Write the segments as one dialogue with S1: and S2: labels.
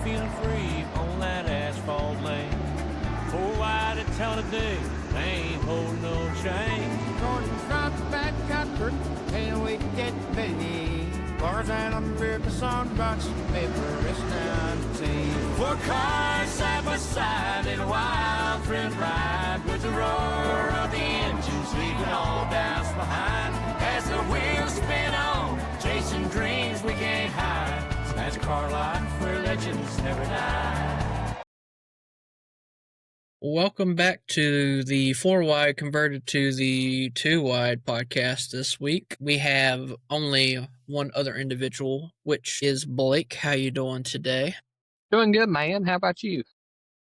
S1: feeling free on that asphalt lane. 4 wide a ton a day, they ain't holding no chain.
S2: Going front to back country, can't wait to get busy. Cars and umbrellas on bunch, paper is down the team.
S1: 4 cars side by side in a wild thrill ride, with the roar of the engines leaving all doubts behind. As the wheels spin on, chasing dreams we can't hide. That's car life where legends never die.
S3: Welcome back to the 4-wide converted to the 2-wide podcast this week. We have only one other individual, which is Blake. How you doing today?
S4: Doing good, man. How about you?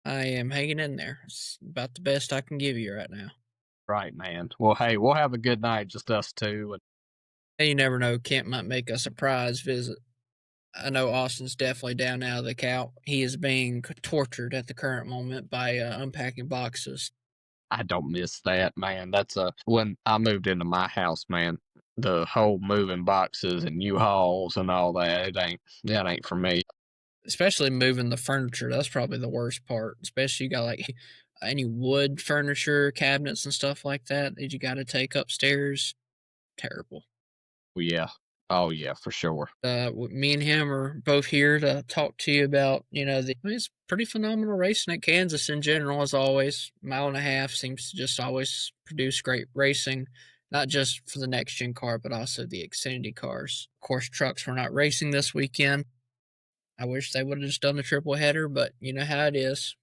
S3: I am hanging in there. It's about the best I can give you right now.
S4: Right, man. Well, hey, we'll have a good night, just us two.
S3: You never know. Kent might make a surprise visit. I know Austin's definitely down out of the count. He is being tortured at the current moment by unpacking boxes.
S4: I don't miss that, man. That's when I moved into my house, man. The whole moving boxes and U-Hauls and all that, that ain't for me.
S3: Especially moving the furniture. That's probably the worst part. Especially you got like any wood furniture, cabinets and stuff like that you got to take upstairs. Terrible.
S4: Well, yeah. Oh, yeah, for sure.
S3: Me and him are both here to talk to you about, it's pretty phenomenal racing at Kansas in general, as always. 1.5 miles seems to just always produce great racing, not just for the next-gen car, but also the Xfinity cars. Of course, trucks were not racing this weekend. I wish they would have just done the triple header, but you know how it is.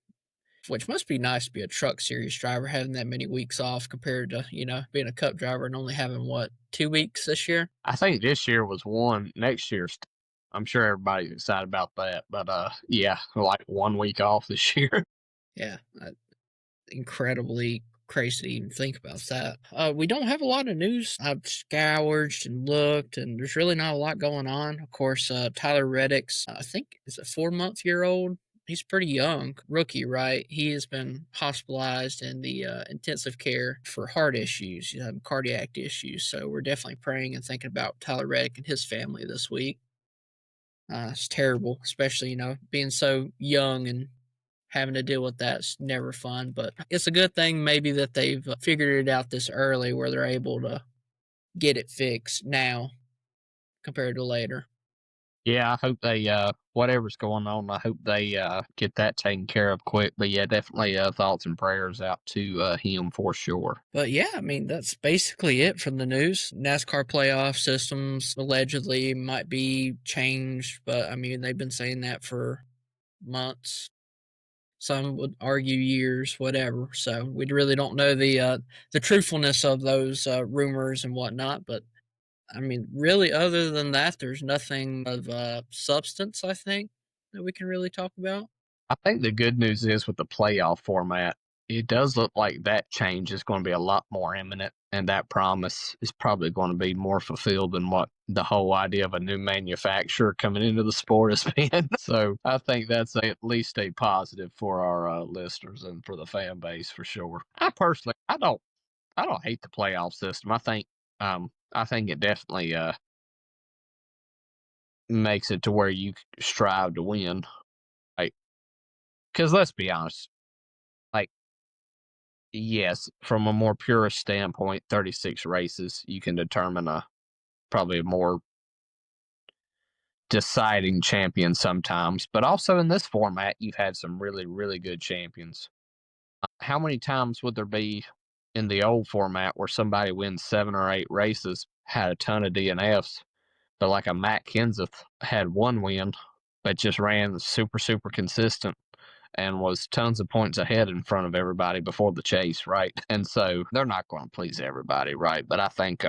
S3: Which must be nice to be a truck series driver, having that many weeks off compared to, being a cup driver and only having, 2 weeks this year?
S4: I think this year was 1. Next year's, I'm sure everybody's excited about that. But, yeah, like 1 week off this year.
S3: Yeah, incredibly crazy to even think about that. We don't have a lot of news. I've scoured and looked, and there's really not a lot going on. Of course, Tyler Reddick's, I think, is a 4-month-year-old. He's pretty young, rookie, right? He has been hospitalized in the intensive care for heart issues, cardiac issues. So we're definitely praying and thinking about Tyler Reddick and his family this week. It's terrible, especially, being so young and having to deal with that's never fun. But it's a good thing maybe that they've figured it out this early where they're able to get it fixed now compared to later.
S4: Yeah, I hope they, whatever's going on, I hope they get that taken care of quick. But yeah, definitely thoughts and prayers out to him for sure.
S3: But yeah, that's basically it from the news. NASCAR playoff systems allegedly might be changed, but they've been saying that for months. Some would argue years, whatever. So we really don't know the truthfulness of those rumors and whatnot, but really, other than that, there's nothing of substance, I think, that we can really talk about.
S4: I think the good news is with the playoff format, it does look like that change is going to be a lot more imminent, and that promise is probably going to be more fulfilled than what the whole idea of a new manufacturer coming into the sport has been. So I think that's at least a positive for our listeners and for the fan base for sure. I personally, I don't hate the playoff system. I think it definitely makes it to where you strive to win. Because let's be honest, yes, from a more purist standpoint, 36 races, you can determine probably a more deciding champion sometimes. But also in this format, you've had some really, really good champions. How many times would there be in the old format where somebody wins 7 or 8 races, had a ton of DNFs, but like a Matt Kenseth had 1 win, but just ran super, super consistent and was tons of points ahead in front of everybody before the chase, right? And so they're not going to please everybody, right? But I think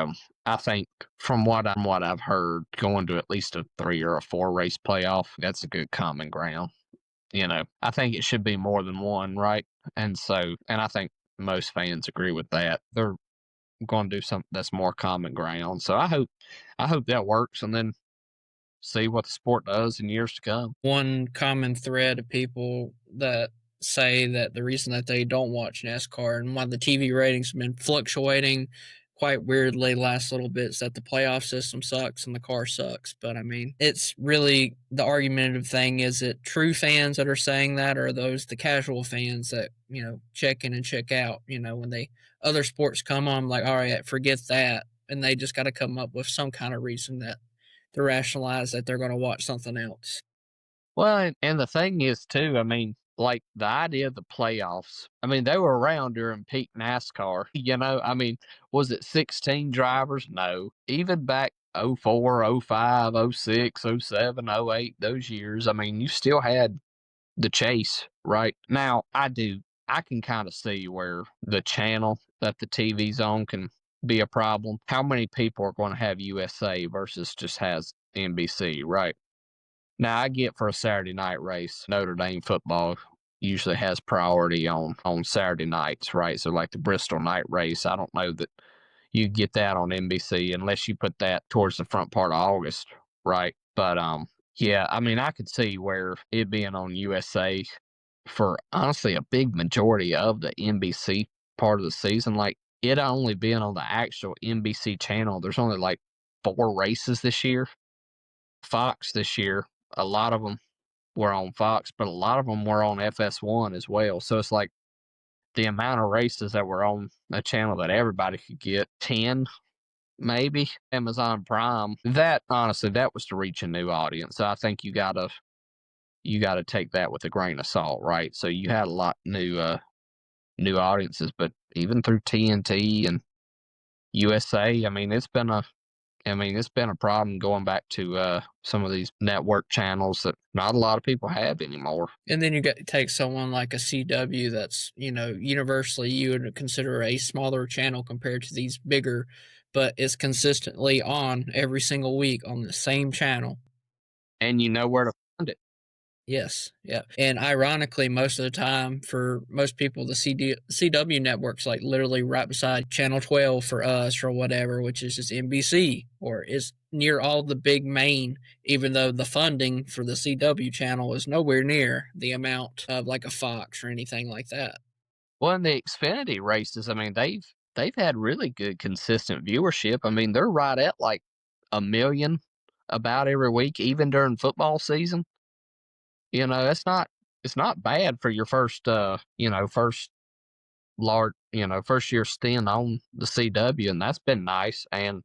S4: from what I've heard, going to at least a 3 or a 4 race playoff, that's a good common ground. I think it should be more than 1, right? And I think most fans agree with that. They're going to do something that's more common ground. So I hope that works, and then see what the sport does in years to come.
S3: One common thread of people that say that the reason that they don't watch NASCAR and why the TV ratings have been fluctuating quite weirdly last little bit is that the playoff system sucks and the car sucks. But I mean, it's really the argumentative thing. Is it true fans that are saying that, or are those the casual fans that, check in and check out, when other sports come on, like, all right, forget that. And they just got to come up with some kind of reason that to rationalize that they're going to watch something else.
S4: Well, and the thing is too, I mean, like the idea of the playoffs, I mean, they were around during peak NASCAR, I mean, was it 16 drivers? No. Even back 04, 05, 06, 07, 08, those years, I mean, you still had the chase, right? Now, I can kind of see where the channel that the TV's on can be a problem. How many people are going to have USA versus just has NBC, right? Now, I get for a Saturday night race, Notre Dame football usually has priority on Saturday nights, right? So, like the Bristol night race, I don't know that you get that on NBC unless you put that towards the front part of August, right? But yeah, I mean, I could see where it being on USA for honestly a big majority of the NBC part of the season, like it only being on the actual NBC channel. There's only like 4 races this year. Fox this year, a lot of them were on Fox, but a lot of them were on FS1 as well. So it's like the amount of races that were on a channel that everybody could get, 10 maybe. Amazon Prime, that honestly, that was to reach a new audience. So I think you gotta take that with a grain of salt, right? So you had a lot new audiences, but even through TNT and USA, I mean, it's been a problem going back to some of these network channels that not a lot of people have anymore.
S3: And then you take someone like a CW that's, universally you would consider a smaller channel compared to these bigger, but it's consistently on every single week on the same channel.
S4: And you know where to find it.
S3: Yes, yeah. And ironically, most of the time for most people, the CW network's like literally right beside Channel 12 for us or whatever, which is just NBC, or is near all the big main, even though the funding for the CW channel is nowhere near the amount of like a Fox or anything like that.
S4: Well, in the Xfinity races, I mean, they've had really good consistent viewership. I mean, they're right at like 1 million about every week, even during football season. It's not bad for your first first year stint on the CW, and that's been nice. And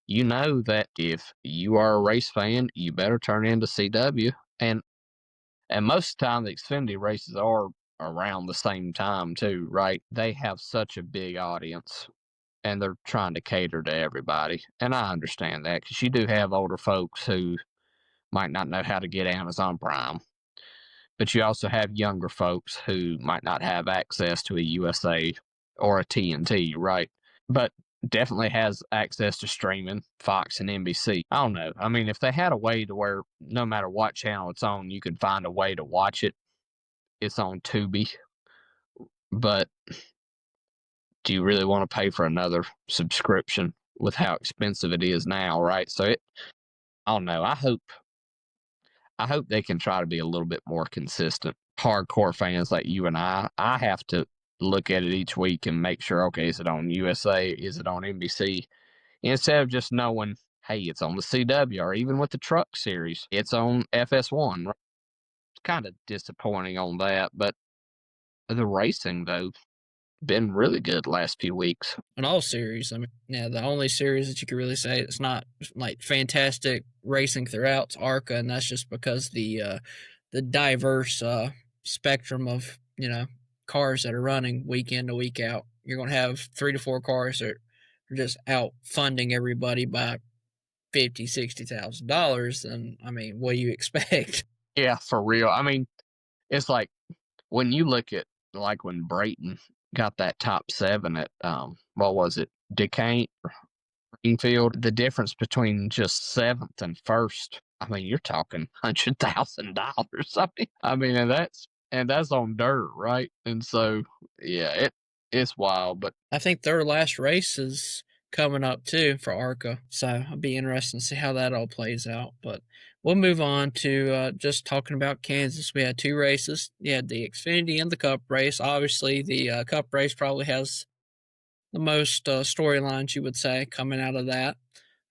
S4: you know that if you are a race fan, you better turn into CW. And most of the time, the Xfinity races are around the same time too, right? They have such a big audience, and they're trying to cater to everybody. And I understand that because you do have older folks who might not know how to get Amazon Prime. But you also have younger folks who might not have access to a USA or a TNT, right? But definitely has access to streaming, Fox and NBC. I don't know. I mean, if they had a way to where no matter what channel it's on, you could find a way to watch it, it's on Tubi. But do you really want to pay for another subscription with how expensive it is now, right? So I don't know. I hope they can try to be a little bit more consistent. Hardcore fans like you and I have to look at it each week and make sure, okay, is it on USA? Is it on NBC? Instead of just knowing, hey, it's on the CW, or even with the truck series, it's on FS1. Right? It's kind of disappointing on that, but the racing, though, been really good last few weeks.
S3: In all series, I mean, yeah, the only series that you could really say it's not like fantastic racing throughout is ARCA, and that's just because the diverse spectrum of cars that are running week in to week out. You're going to have 3 to 4 cars that are just out funding everybody by $50,000-$60,000. And I mean, what do you expect?
S4: Yeah, for real. I mean, it's like when you look at like when Brayton got that top 7 at what was it, Duquesne, Greenfield, the difference between just 7th and 1st, I mean, you're talking $100,000. I mean, and that's on dirt, right? And so, yeah, it's wild. But
S3: I think their last race is coming up too for ARCA, so it'll be interesting to see how that all plays out. But we'll move on to just talking about Kansas. We had 2 races. You had the Xfinity and the Cup race. Obviously, the Cup race probably has the most storylines, you would say, coming out of that.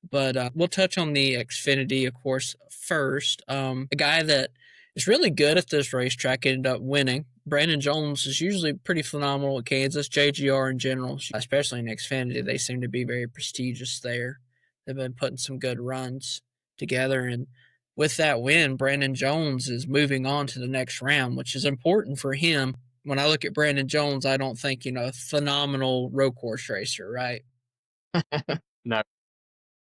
S3: But we'll touch on the Xfinity, of course, first. A guy that is really good at this racetrack ended up winning. Brandon Jones is usually pretty phenomenal at Kansas. JGR in general, especially in Xfinity, they seem to be very prestigious there. They've been putting some good runs together. And with that win, Brandon Jones is moving on to the next round, which is important for him. When I look at Brandon Jones, I don't think, phenomenal road course racer, right?
S4: No.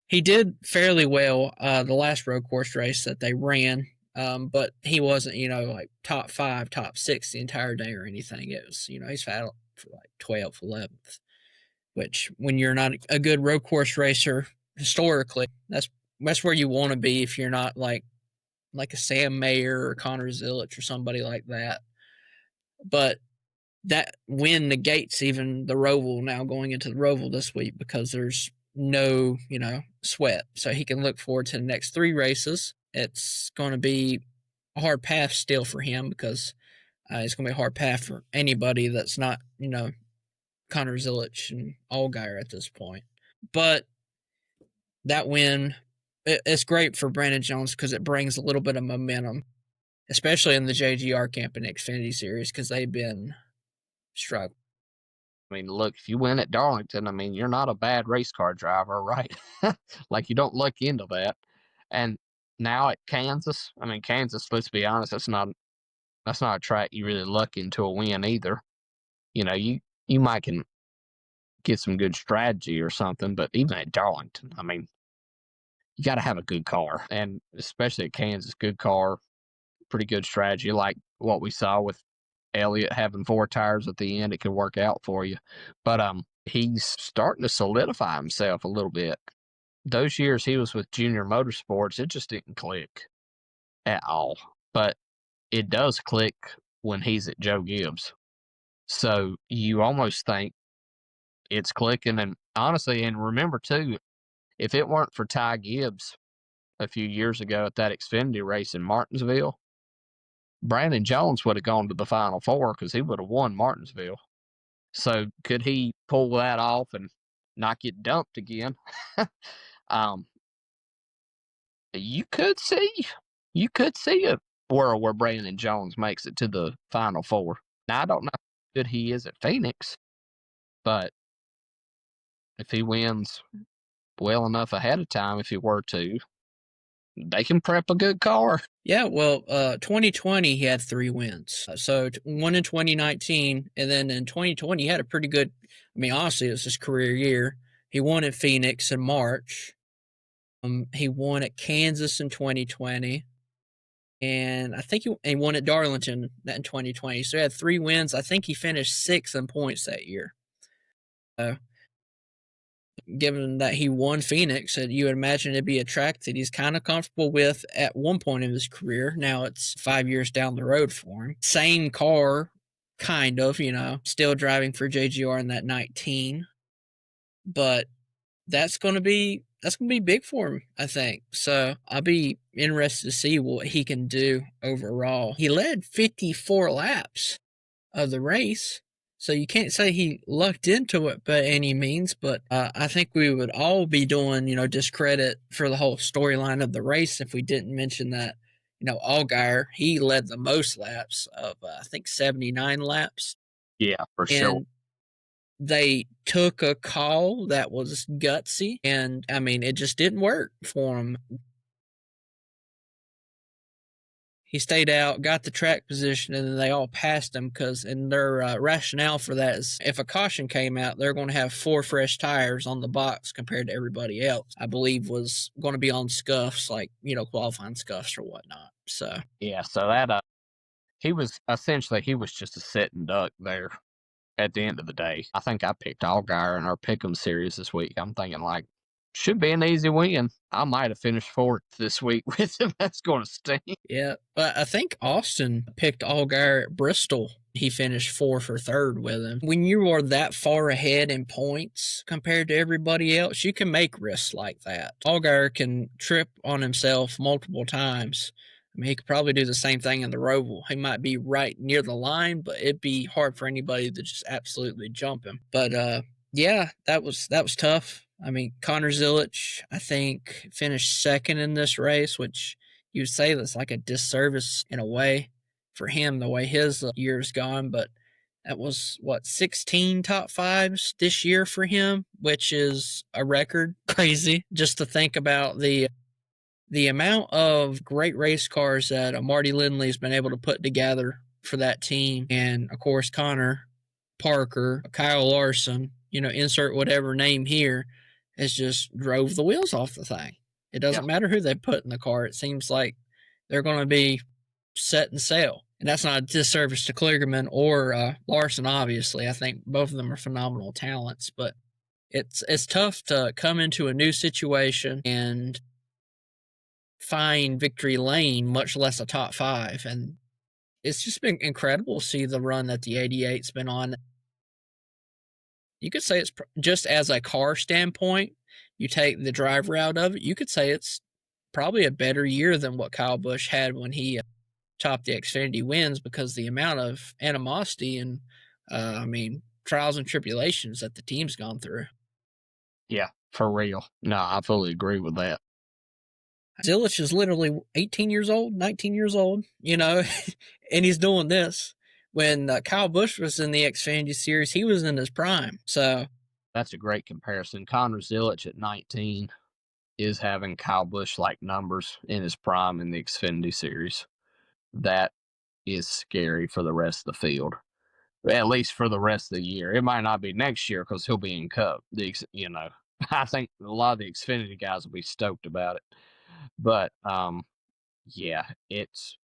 S3: He did fairly well the last road course race that they ran, but he wasn't, like top 5, top 6 the entire day or anything. It was, he's fouled for like 12th, 11th, which when you're not a good road course racer historically, that's where you want to be if you're not like a Sam Mayer or Connor Zilic or somebody like that. But that win negates even the Roval now going into the Roval this week because there's no, sweat. So he can look forward to the next 3 races. It's going to be a hard path still for him because it's going to be a hard path for anybody that's not, Connor Zilic and Allgaier at this point. But that win, it's great for Brandon Jones because it brings a little bit of momentum, especially in the JGR camp and Xfinity Series because they've been struggling.
S4: I mean, look, if you win at Darlington, I mean, you're not a bad race car driver, right? Like, you don't luck into that. And now at Kansas, I mean, Kansas, let's be honest, that's not a track you really luck into a win either. You might can get some good strategy or something, but even at Darlington, I mean, you got to have a good car. And especially at Kansas, good car, pretty good strategy, like what we saw with Elliott having 4 tires at the end. It could work out for you. But he's starting to solidify himself a little bit. Those years he was with Junior Motorsports, it just didn't click at all. But it does click when he's at Joe Gibbs. So you almost think it's clicking. And honestly, and remember too, if it weren't for Ty Gibbs a few years ago at that Xfinity race in Martinsville, Brandon Jones would have gone to the Final Four because he would have won Martinsville. So could he pull that off and not get dumped again? You could see a world where Brandon Jones makes it to the Final Four. Now, I don't know how good he is at Phoenix, but if he wins well enough ahead of time, if he were to, they can prep a good car.
S3: Yeah, well, 2020 he had 3 wins. So one in 2019, and then in 2020 he had a pretty good. I mean, honestly, it was his career year. He won at Phoenix in March. He won at Kansas in 2020, and I think he won at Darlington in 2020. So he had 3 wins. I think he finished 6th in points that year. Given that he won Phoenix, you would imagine it'd be a track that he's kind of comfortable with at one point in his career. Now it's 5 years down the road for him. Same car, kind of, still driving for JGR in that 19. But that's going to be big for him, I think. So I'll be interested to see what he can do overall. He led 54 laps of the race. So you can't say he lucked into it by any means, but I think we would all be doing, discredit for the whole storyline of the race if we didn't mention that, Allgaier, he led the most laps of, I think, 79 laps.
S4: Yeah, for sure.
S3: They took a call that was gutsy, and, I mean, it just didn't work for him. He stayed out, got the track position, and then they all passed him because in their rationale for that is if a caution came out, they're going to have 4 fresh tires on the box compared to everybody else. I believe was going to be on scuffs, like, qualifying scuffs or whatnot. So
S4: yeah, so that he was just a sitting duck there at the end of the day. I think I picked Allgaier in our Pick'em series this week. I'm thinking like, should be an easy win. I might have finished 4th this week with him. That's going to sting.
S3: Yeah, but I think Austin picked Allgaier at Bristol. He finished 4th or 3rd with him. When you are that far ahead in points compared to everybody else, you can make risks like that. Allgaier can trip on himself multiple times. I mean, he could probably do the same thing in the Roval. He might be right near the line, but it'd be hard for anybody to just absolutely jump him. But Yeah, that was tough. I mean, Connor Zilic, I think, finished second in this race, which you would say that's like a disservice in a way for him, the way his year's gone. But that was, what, 16 top fives this year for him, which is a record. Crazy just to think about the amount of great race cars that Marty Lindley's been able to put together for that team. And, of course, Connor, Parker, Kyle Larson, insert whatever name here, has just drove the wheels off the thing. It doesn't matter who they put in the car. It seems like they're going to be set and sail. And that's not a disservice to Kligerman or Larson, obviously. I think both of them are phenomenal talents, but it's tough to come into a new situation and find victory lane, much less a top five. And it's just been incredible to see the run that the 88's been on. You could say it's just as a car standpoint, you take the driver out of it, you could say it's probably a better year than what Kyle Busch had when he topped the Xfinity wins, because the amount of animosity and, trials and tribulations that the team's gone through.
S4: Yeah, for real. No, I fully agree with that.
S3: Zilic is literally 18 years old, 19 years old, and he's doing this. When Kyle Busch was in the Xfinity Series, he was in his prime. So
S4: that's a great comparison. Connor Zilic at 19 is having Kyle Busch-like numbers in his prime in the Xfinity Series. That is scary for the rest of the field, at least for the rest of the year. It might not be next year because he'll be in Cup. I think a lot of the Xfinity guys will be stoked about it. But yeah, it's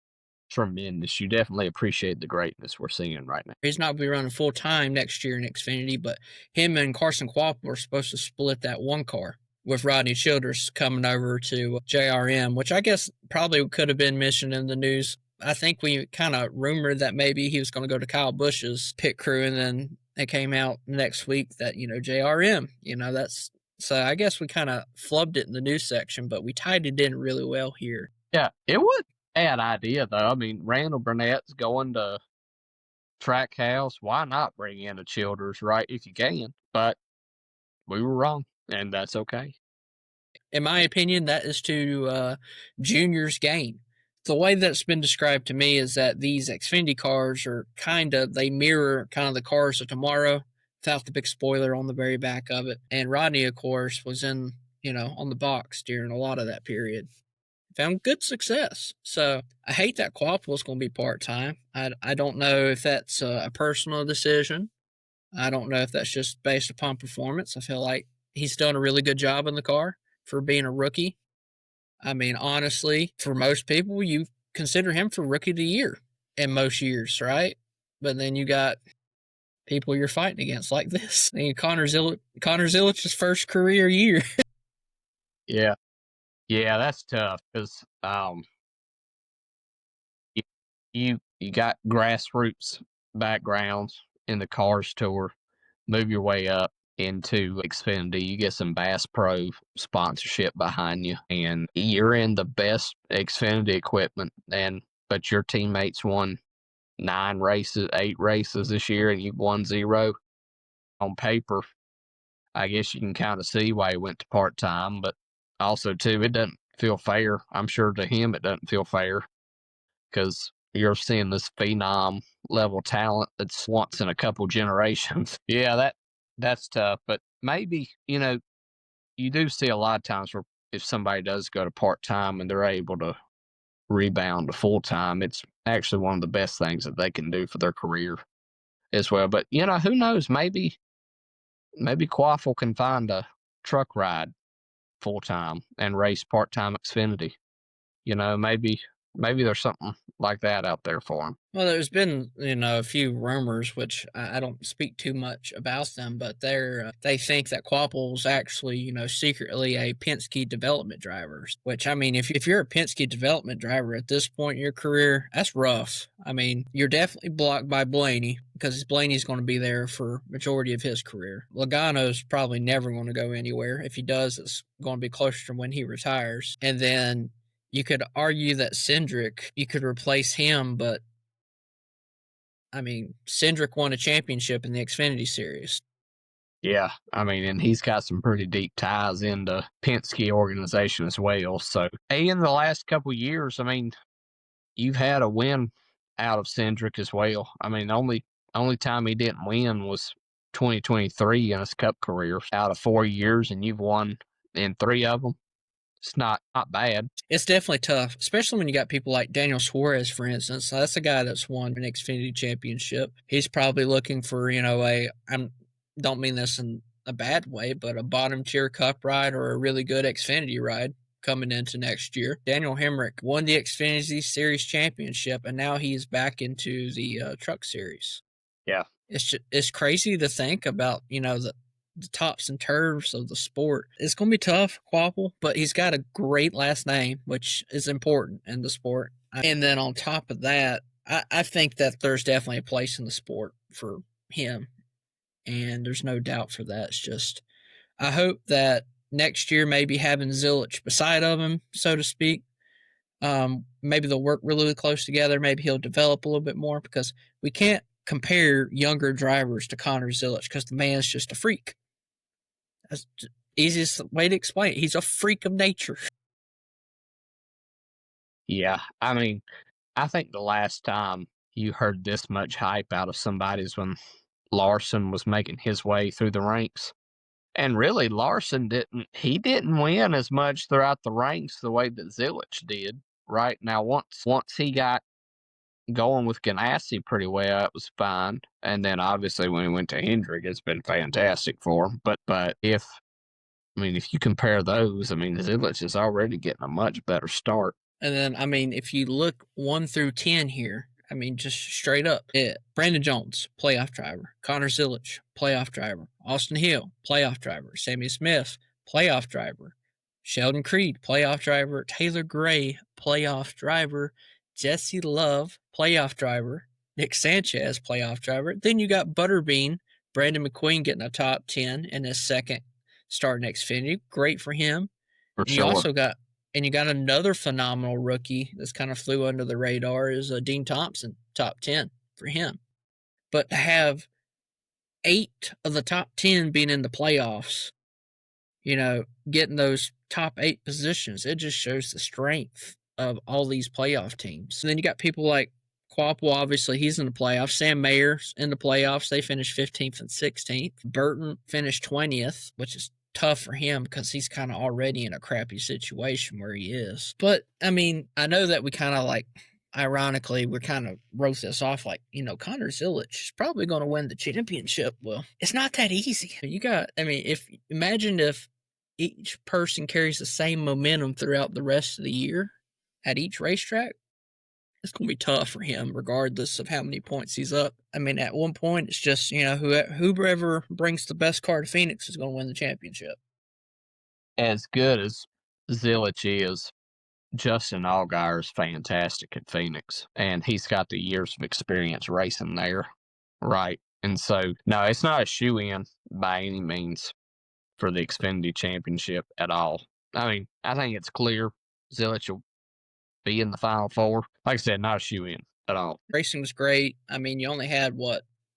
S4: tremendous. You definitely appreciate the greatness we're seeing right now.
S3: He's not going to be running full time next year in Xfinity, but him and Carson Kvapil are supposed to split that one car, with Rodney Childers coming over to JRM, which I guess probably could have been mentioned in the news. I think we kind of rumored that maybe he was going to go to Kyle Busch's pit crew, and then it came out next week that, JRM, that's, so I guess we kind of flubbed it in the news section, but we tied it in really well here.
S4: Yeah, it was a bad idea, though. I mean, Randall Burnett's going to Trackhouse. Why not bring in a Childers, right, if you can? But we were wrong, and that's okay.
S3: In my opinion, that is to Junior's gain. The way that's been described to me is that these Xfinity cars are they mirror kind of the cars of tomorrow, without the big spoiler on the very back of it. And Rodney, of course, was on the box during a lot of that period. Found good success. So I hate that Kvapil is going to be part-time. I don't know if that's a personal decision. I don't know if that's just based upon performance. I feel like he's done a really good job in the car for being a rookie. I mean, honestly, for most people, you consider him for rookie of the year in most years, right? But then you got people you're fighting against like this. I mean, Connor Zilic's first career year.
S4: Yeah. Yeah, that's tough because you got grassroots backgrounds in the Cars Tour. Move your way up into Xfinity, you get some Bass Pro sponsorship behind you, and you're in the best Xfinity equipment. But your teammates won 8 races this year, and you won 0. On paper, I guess you can kind of see why he went to part-time, but also, too, it doesn't feel fair. I'm sure to him it doesn't feel fair because you're seeing this phenom level talent that's once in a couple generations. Yeah, that's tough, but maybe, you do see a lot of times where if somebody does go to part-time and they're able to rebound to full-time, it's actually one of the best things that they can do for their career as well. But, who knows? Maybe Kvapil can find a truck ride full-time and race part-time Xfinity. Maybe there's something like that out there for him.
S3: Well, there's been, a few rumors, which I don't speak too much about them, but they think that Kvapil's actually, secretly a Penske development driver, which, I mean, if you're a Penske development driver at this point in your career, that's rough. I mean, you're definitely blocked by Blaney, because Blaney's going to be there for majority of his career. Logano's probably never going to go anywhere. If he does, it's going to be closer to when he retires. And then you could argue that Cindric, you could replace him, but I mean, Cindric won a championship in the Xfinity Series.
S4: Yeah, I mean, and he's got some pretty deep ties in the Penske organization as well. So, in the last couple years, I mean, you've had a win out of Cindric as well. I mean, only time he didn't win was 2023 in his Cup career out of 4 years, and you've won in 3 of them. It's not bad.
S3: It's definitely tough, especially when you got people like Daniel Suarez, for instance. That's a guy that's won an Xfinity championship. He's probably looking for, I don't mean this in a bad way, but a bottom tier Cup ride or a really good Xfinity ride coming into next year. Daniel Hemrick won the Xfinity Series championship, and now he's back into the Truck Series.
S4: Yeah.
S3: It's crazy to think about, the tops and turfs of the sport. It's going to be tough, Quapple, but he's got a great last name, which is important in the sport. And then on top of that, I think that there's definitely a place in the sport for him, and there's no doubt for that. It's just, I hope that next year maybe having Zilich beside of him, so to speak, maybe they'll work really close together. Maybe he'll develop a little bit more, because we can't compare younger drivers to Connor Zilich because the man's just a freak. That's the easiest way to explain it. He's a freak of nature.
S4: Yeah, I mean, I think the last time you heard this much hype out of somebody is when Larson was making his way through the ranks. And really, Larson didn't win as much throughout the ranks the way that Zilich did. Right now, once he got going with Ganassi pretty well, it was fine. And then obviously when he went to Hendrick, it's been fantastic for him. But if you compare those, Zilich is already getting a much better start.
S3: And then, if you look 1 through 10 here, just straight up, Brandon Jones, playoff driver. Connor Zilich, playoff driver. Austin Hill, playoff driver. Sammy Smith, playoff driver. Sheldon Creed, playoff driver. Taylor Gray, playoff driver. Jesse Love, playoff driver. Nick Sanchez, playoff driver. Then you got Butterbean, Brandon McQueen getting a top 10 in his second start in Xfinity. Great for him.
S4: For
S3: and
S4: sure.
S3: You got another phenomenal rookie that's kind of flew under the radar is Dean Thompson, top 10 for him. But to have 8 of the top 10 being in the playoffs, getting those top 8 positions, it just shows the strength of all these playoff teams. And then you got people like Quapple, obviously, he's in the playoffs. Sam Mayer's in the playoffs. They finished 15th and 16th. Burton finished 20th, which is tough for him because he's kind of already in a crappy situation where he is. But, I know that we kind of ironically, we kind of wrote this off Connor Zilich is probably going to win the championship. Well, it's not that easy. Imagine if each person carries the same momentum throughout the rest of the year at each racetrack. It's going to be tough for him regardless of how many points he's up. At one point, it's just, whoever brings the best car to Phoenix is going to win the championship.
S4: As good as Zilich is, Justin Allgaier is fantastic at Phoenix, and he's got the years of experience racing there, right? And so, no, it's not a shoe-in by any means for the Xfinity Championship at all. I think it's clear Zilich will be in the Final Four. Like I said, not a shoe-in at all.
S3: Racing was great. You only had,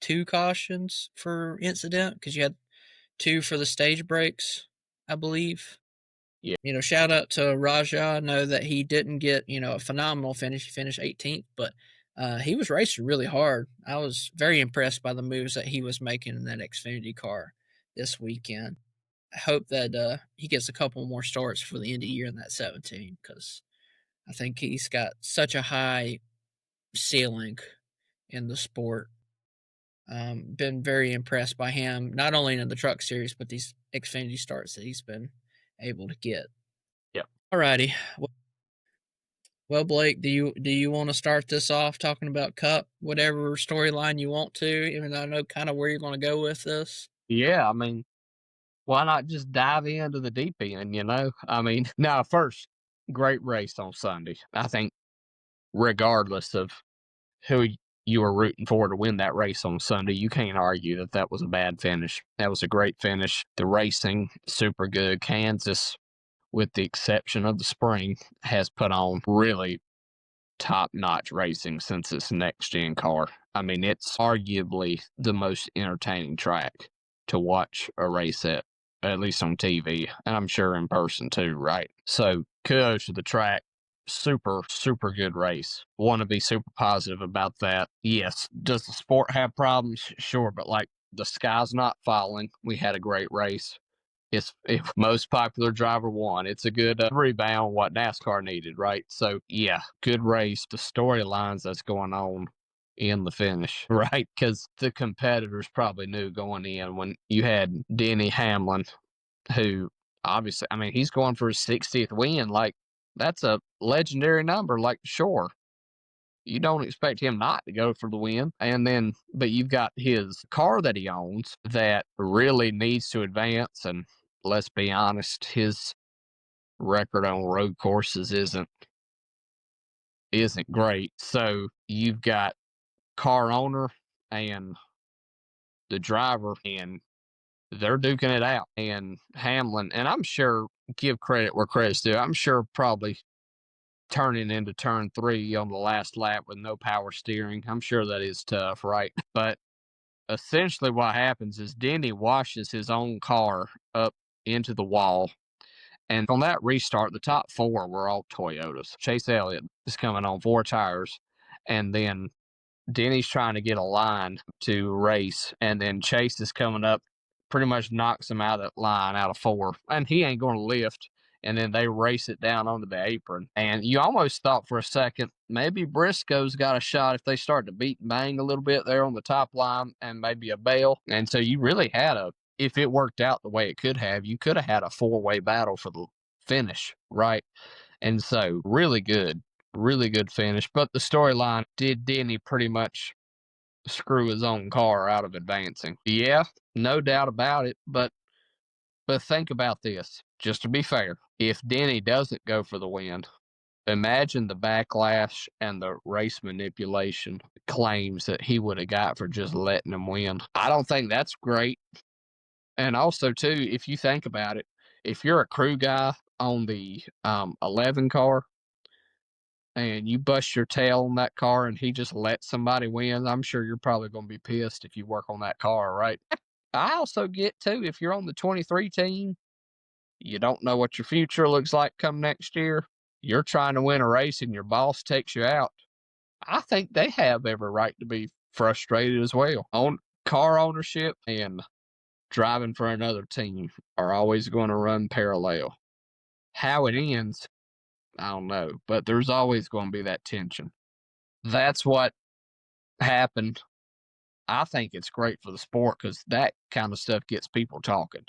S3: 2 cautions for incident because you had 2 for the stage breaks, I believe.
S4: Yeah.
S3: Shout out to Raja. I know that he didn't get, a phenomenal finish. He finished 18th, but he was racing really hard. I was very impressed by the moves that he was making in that Xfinity car this weekend. I hope that he gets a couple more starts for the end of the year in that 17 because I think he's got such a high ceiling in the sport. Been very impressed by him, not only in the Truck Series, but these Xfinity starts that he's been able to get.
S4: Yep.
S3: Alrighty. Well, Blake, do you want to start this off talking about Cup, whatever storyline you want to, even though I know kind of where you're going to go with this?
S4: Yeah, why not just dive into the deep end, Now, first, great race on Sunday. I think regardless of who you were rooting for to win that race on Sunday, you can't argue that was a bad finish. That was a great finish. The racing, super good. Kansas, with the exception of the spring, has put on really top-notch racing since its next-gen car. It's arguably the most entertaining track to watch a race at least on TV, and I'm sure in person too, right? So kudos to the track. Super, super good race. Want to be super positive about that. Yes. Does the sport have problems? Sure, but like the sky's not falling. We had a great race. It's most popular driver won. It's a good rebound, what NASCAR needed, right? So, yeah, good race. The storylines that's going on in the finish, right? Because the competitors probably knew going in when you had Denny Hamlin, who obviously, I mean, he's going for his 60th win. Like, that's a legendary number. Like, sure, you don't expect him not to go for the win. And then, but you've got his car that he owns that really needs to advance. And let's be honest, his record on road courses isn't great. So you've got car owner and the driver, and they're duking it out. And Hamlin, and I'm sure, give credit where credit's due, I'm sure probably turning into turn 3 on the last lap with no power steering, I'm sure that is tough, right? But essentially what happens is Denny washes his own car up into the wall. And on that restart, the top 4 were all Toyotas. Chase Elliott is coming on 4 tires. And then Denny's trying to get a line to race. And then Chase is coming up, pretty much knocks him out of that line out of 4. And he ain't going to lift. And then they race it down onto the apron. And you almost thought for a second, maybe Briscoe's got a shot if they start to beat and bang a little bit there on the top line and maybe a bail. And so you really had if it worked out the way it could have, you could have had a 4-way battle for the finish, right? And so really good finish. But the storyline, did Denny pretty much screw his own car out of advancing? Yeah, no doubt about it. But think about this, just to be fair. If Denny doesn't go for the win, imagine the backlash and the race manipulation claims that he would have got for just letting him win. I don't think that's great. And also, too, if you think about it, if you're a crew guy on the 11 car and you bust your tail on that car and he just lets somebody win, I'm sure you're probably going to be pissed if you work on that car, right? I also get, too, if you're on the 23 team, you don't know what your future looks like come next year. You're trying to win a race and your boss takes you out. I think they have every right to be frustrated as well. On car ownership and driving for another team are always going to run parallel. How it ends, I don't know, but there's always going to be that tension. That's what happened. I think it's great for the sport because that kind of stuff gets people talking.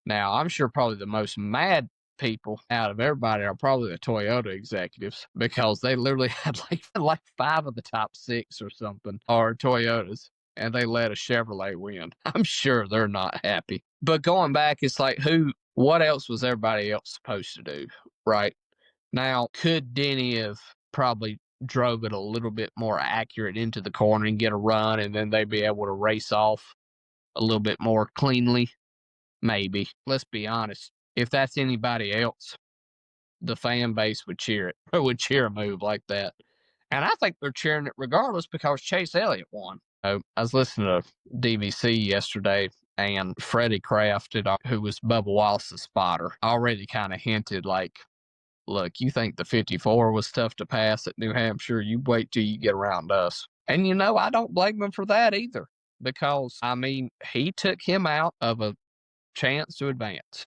S4: Now, I'm sure probably the most mad people out of everybody are probably the Toyota executives because they literally had like 5 of the top 6 or something are Toyotas, and they let a Chevrolet win. I'm sure they're not happy. But going back, it's like what else was everybody else supposed to do, right? Now, could Denny have probably drove it a little bit more accurate into the corner and get a run, and then they'd be able to race off a little bit more cleanly? Maybe. Let's be honest. If that's anybody else, the fan base would cheer it. Or would cheer a move like that. And I think they're cheering it regardless because Chase Elliott won. I was listening to DVC yesterday, and Freddie Kraft, who was Bubba Wallace's spotter, already kind of hinted like, look, you think the 54 was tough to pass at New Hampshire? You wait till you get around us. And I don't blame him for that either. Because, I mean, he took him out of a chance to advance.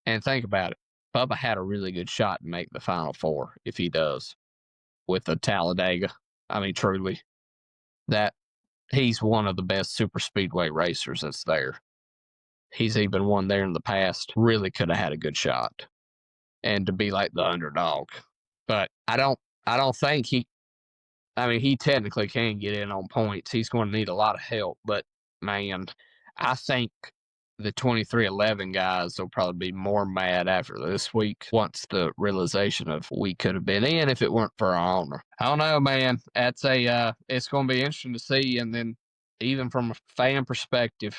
S4: And think about it. Bubba had a really good shot to make the Final Four if he does with the Talladega. I mean, truly, that he's one of the best super speedway racers that's there. He's even won there in the past. Really could have had a good shot. And to be like the underdog. But I don't think he technically can get in on points. He's going to need a lot of help. But, man, I think the 23-11 guys will probably be more mad after this week once the realization of we could have been in if it weren't for our owner. I don't know, man. That's it's going to be interesting to see. And then even from a fan perspective,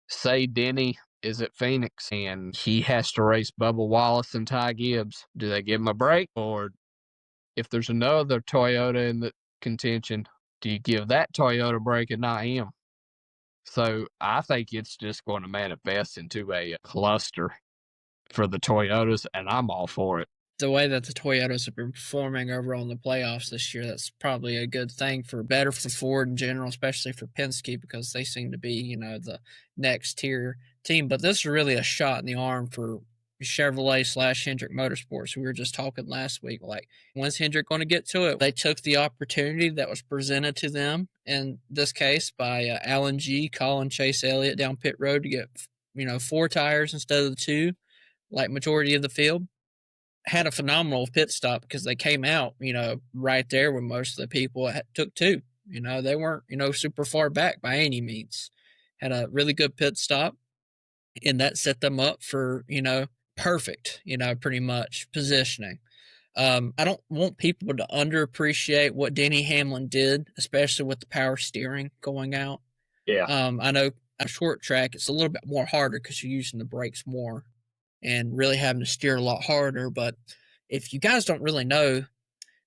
S4: say Denny is at Phoenix and he has to race Bubba Wallace and Ty Gibbs. Do they give him a break? Or if there's another Toyota in the contention, do you give that Toyota a break and not him? So I think it's just going to manifest into a cluster for the Toyotas, and I'm all for it.
S3: The way that the Toyotas have been performing over on the playoffs this year, that's probably a good thing better for Ford in general, especially for Penske, because they seem to be, the next tier team. But this is really a shot in the arm for Chevrolet / Hendrick Motorsports. We were just talking last week, like, when's Hendrick going to get to it? They took the opportunity that was presented to them, in this case, by Alan G. calling Chase Elliott down pit road to get, 4 tires instead of the 2, like majority of the field. Had a phenomenal pit stop because they came out, right there when most of the people took 2. They weren't, super far back by any means. Had a really good pit stop, and that set them up for, perfect, pretty much positioning. I don't want people to underappreciate what Denny Hamlin did, especially with the power steering going out.
S4: Yeah.
S3: I know a short track, it's a little bit more harder because you're using the brakes more and really having to steer a lot harder. But if you guys don't really know,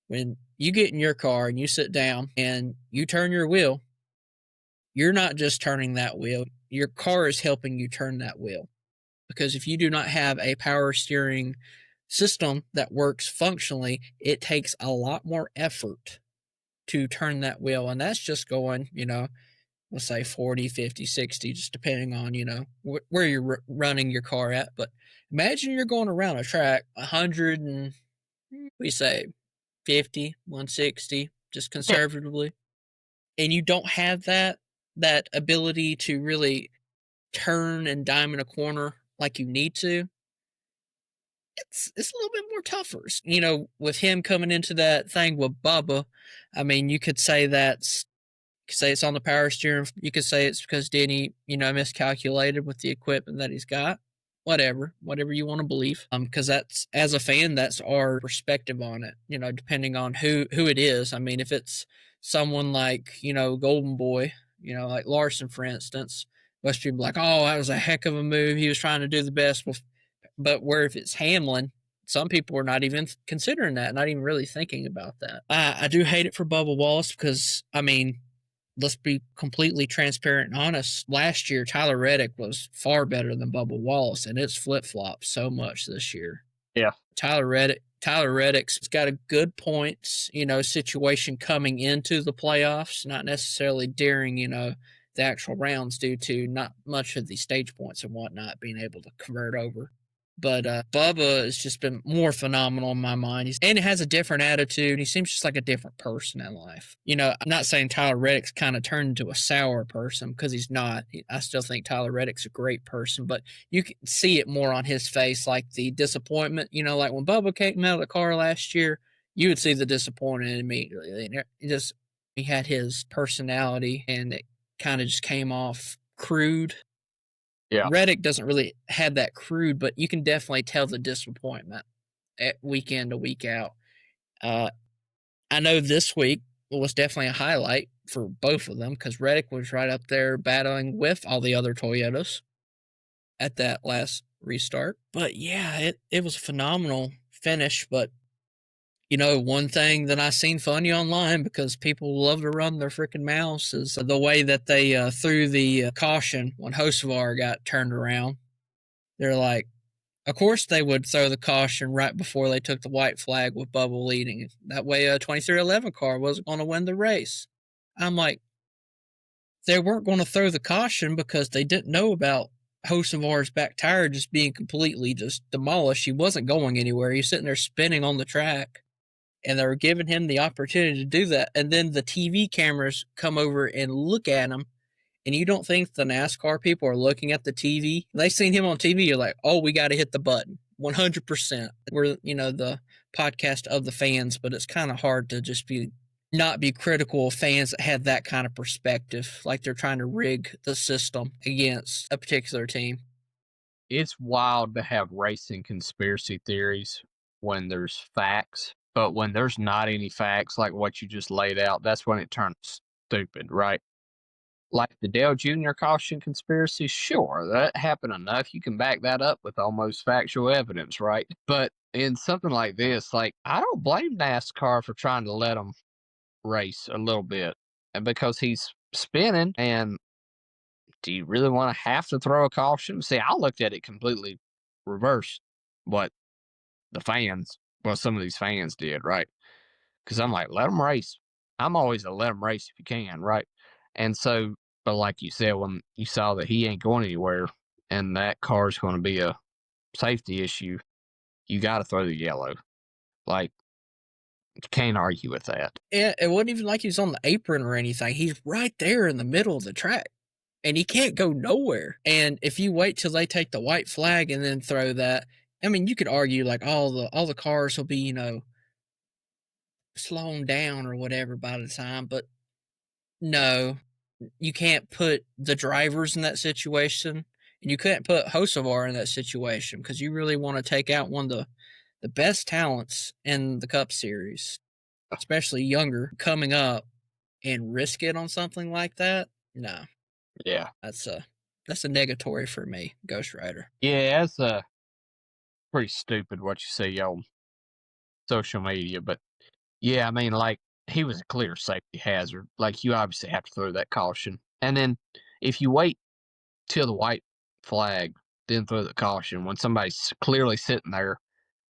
S3: when you get in your car and you sit down and you turn your wheel, you're not just turning that wheel. Your car is helping you turn that wheel. Because if you do not have a power steering system that works functionally, it takes a lot more effort to turn that wheel. And that's just going, let's say 40, 50, 60, just depending on, where you're running your car at. But imagine you're going around a track 100 and we say 50, 160, just conservatively, and you don't have that ability to really turn and dime in a corner like you need to. It's a little bit more tougher. With him coming into that thing with Bubba, I mean, you could say it's on the power steering. You could say it's because Denny, miscalculated with the equipment that he's got. Whatever you want to believe. Because that's, as a fan, that's our perspective on it. Depending on who it is. I mean, if it's someone like, Golden Boy, like Larson, for instance, most people are like, oh, that was a heck of a move. He was trying to do the best. But where if it's Hamlin, some people are not even considering that, not even really thinking about that. I do hate it for Bubba Wallace because, I mean, let's be completely transparent and honest. Last year, Tyler Reddick was far better than Bubba Wallace, and it's flip-flopped so much this year.
S4: Yeah.
S3: Tyler Reddick's got a good points, situation coming into the playoffs, not necessarily during, the actual rounds due to not much of the stage points and whatnot being able to convert over. But Bubba has just been more phenomenal in my mind. And he has a different attitude. He seems just like a different person in life. I'm not saying Tyler Reddick's kind of turned into a sour person because he's not. I still think Tyler Reddick's a great person, but you can see it more on his face, like the disappointment. Like when Bubba came out of the car last year, you would see the disappointment immediately. He had his personality, and it kind of just came off crude.
S4: Yeah.
S3: Reddick doesn't really have that crude, but you can definitely tell the disappointment week in to week out. I know this week was definitely a highlight for both of them because Reddick was right up there battling with all the other Toyotas at that last restart. But yeah, it was a phenomenal finish. But one thing that I seen funny online, because people love to run their freaking mouths, is the way that they threw the caution when Hocevar got turned around. They're like, of course they would throw the caution right before they took the white flag with Bubba leading. That way a 2311 car wasn't going to win the race. I'm like, they weren't going to throw the caution because they didn't know about Hocevar's back tire just being completely just demolished. He wasn't going anywhere. He was sitting there spinning on the track. And they were giving him the opportunity to do that. And then the TV cameras come over and look at him. And you don't think the NASCAR people are looking at the TV? They seen him on TV. You're like, oh, we got to hit the button. 100%. We're, the podcast of the fans, but it's kind of hard to just not be critical of fans that have that kind of perspective. Like they're trying to rig the system against a particular team.
S4: It's wild to have racing conspiracy theories when there's facts. But when there's not any facts like what you just laid out, that's when it turns stupid, right? Like the Dale Jr. caution conspiracy, sure, that happened enough. You can back that up with almost factual evidence, right? But in something like this, like, I don't blame NASCAR for trying to let him race a little bit. And because he's spinning, and do you really want to have to throw a caution? See, I looked at it completely reversed what some of these fans did, right? Because I'm like, let them race. I'm always a let them race if you can, right? And so, but like you said, when you saw that he ain't going anywhere and that car's going to be a safety issue, you got to throw the yellow. Like, you can't argue with that.
S3: It wasn't even like he was on the apron or anything. He's right there in the middle of the track, and he can't go nowhere. And if you wait till they take the white flag and then throw that, I mean, you could argue like all the cars will be, slowing down or whatever by the time, but no, you can't put the drivers in that situation, and you couldn't put Hocevar in that situation because you really want to take out one of the best talents in the Cup Series, especially younger, coming up and risk it on something like that. No,
S4: Yeah.
S3: that's a negatory for me, Ghost Rider.
S4: Yeah, that's pretty stupid what you see on social media. But yeah, I mean, like, he was a clear safety hazard. Like, you obviously have to throw that caution. And then if you wait till the white flag, then throw the caution when somebody's clearly sitting there,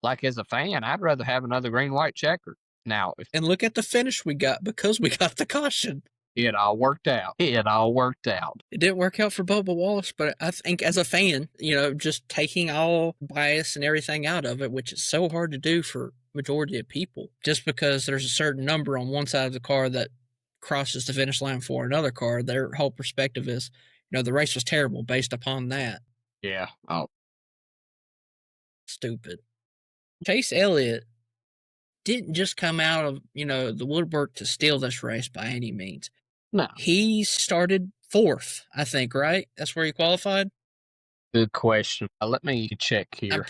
S4: like, as a fan, I'd rather have another green-white checker. Now, if
S3: And look at the finish we got because we got the caution.
S4: it all worked out. It all worked out.
S3: It didn't work out for Bubba Wallace, but I think as a fan, just taking all bias and everything out of it, which is so hard to do for majority of people, just because there's a certain number on one side of the car that crosses the finish line for another car, their whole perspective is, the race was terrible based upon that.
S4: Yeah. Oh,
S3: Stupid. Chase Elliott didn't just come out of, the woodwork to steal this race by any means.
S4: no.
S3: He started 4th, I think, right? That's where he qualified?
S4: Good question. Let me check here.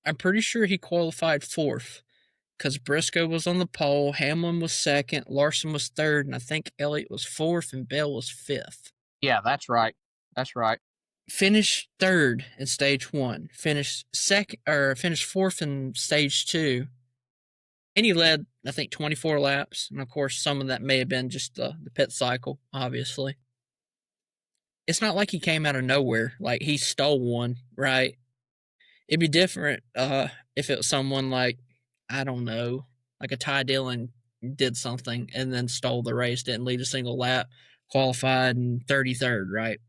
S3: I'm pretty sure he qualified 4th because Briscoe was on the pole, Hamlin was 2nd, Larson was 3rd, and I think Elliott was 4th and Bell was 5th.
S4: Yeah, that's right. That's right.
S3: Finished 3rd in stage 1, finished 4th in stage 2. And he led, I think, 24 laps. And, of course, some of that may have been just the pit cycle, obviously. It's not like he came out of nowhere. Like, he stole one, right? It'd be different if it was someone like, I don't know, like a Ty Dillon did something and then stole the race, didn't lead a single lap, qualified in 33rd, right?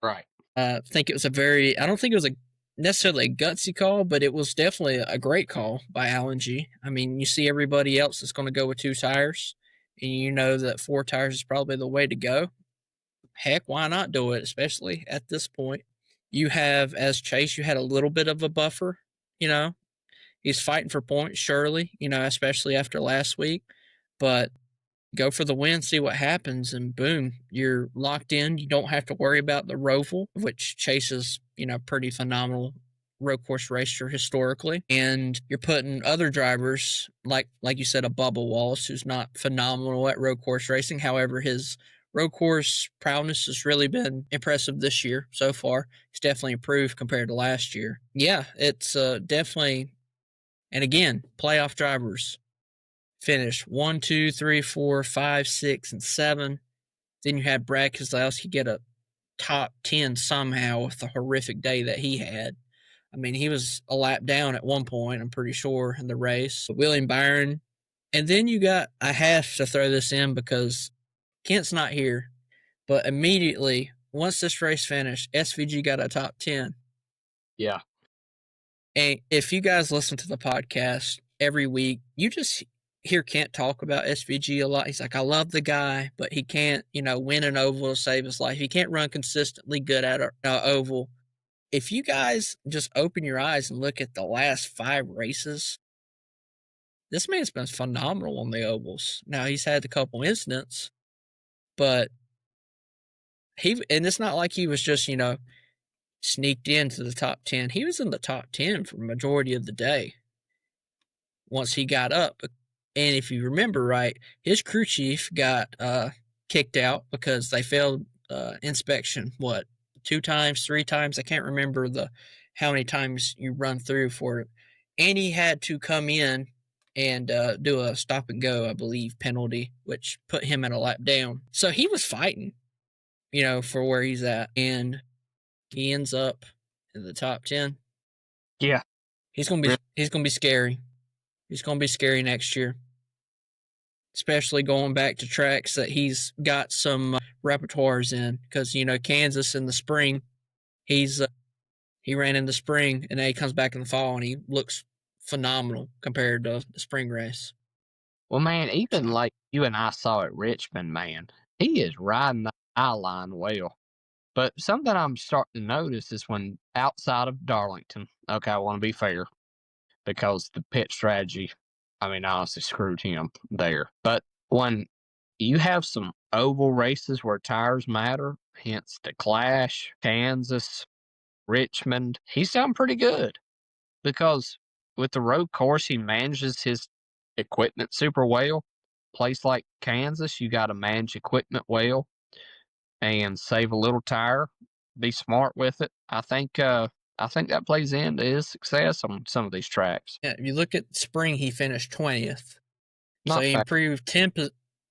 S4: Right.
S3: I don't think it was necessarily a gutsy call, but it was definitely a great call by Alan G. I mean, you see everybody else that's going to go with 2 tires, and you know that 4 tires is probably the way to go. Heck, why not do it, especially at this point? You have, as Chase, you had a little bit of a buffer, He's fighting for points, surely, especially after last week. But go for the win, see what happens, and boom, you're locked in. You don't have to worry about the Roval, which Chase is, pretty phenomenal road course racer historically. And you're putting other drivers, like you said, a Bubba Wallace, who's not phenomenal at road course racing. However, his road course prowess has really been impressive this year so far. He's definitely improved compared to last year. Yeah, it's definitely, and again, playoff drivers. Finish 1, 2, 3, 4, 5, 6, and 7. Then you had Brad Keselowski get a top 10 somehow with the horrific day that he had. I mean, he was a lap down at one point, I'm pretty sure, in the race. William Byron. And then I have to throw this in because Kent's not here, but immediately, once this race finished, SVG got a top 10.
S4: Yeah.
S3: And if you guys listen to the podcast every week, you just hear Kent talk about SVG a lot. He's like, I love the guy, but he can't, win an oval to save his life. He can't run consistently good at an oval. If you guys just open your eyes and look at the last 5 races, this man's been phenomenal on the ovals. Now, he's had a couple incidents, but and it's not like he was just, sneaked into the top 10. He was in the top 10 for the majority of the day once he got up. And if you remember right, his crew chief got kicked out because they failed inspection, 2 times, 3 times? I can't remember how many times you run through for it. And he had to come in and do a stop and go, I believe, penalty, which put him at a lap down. So he was fighting. for where he's at, and he ends up in the top 10.
S4: Yeah.
S3: He's gonna be scary. He's gonna be scary next year, especially going back to tracks that he's got some repertoires in. Because Kansas in the spring, he ran in the spring, and then he comes back in the fall, and he looks phenomenal compared to the spring race.
S4: Well, man, even like you and I saw at Richmond, man, he is riding the eye line well. But something I'm starting to notice is when outside of Darlington, okay, I want to be fair because the pit strategy, I mean, honestly screwed him there. But when you have some oval races where tires matter, hence the Clash, Kansas, Richmond, he's done pretty good because with the road course, he manages his equipment super well. Place like Kansas, you got to manage equipment well and save a little tire. Be smart with it. I think that plays into his success on some of these tracks.
S3: Yeah, if you look at spring, he finished 20th.
S4: Not
S3: so he
S4: bad.
S3: improved 10.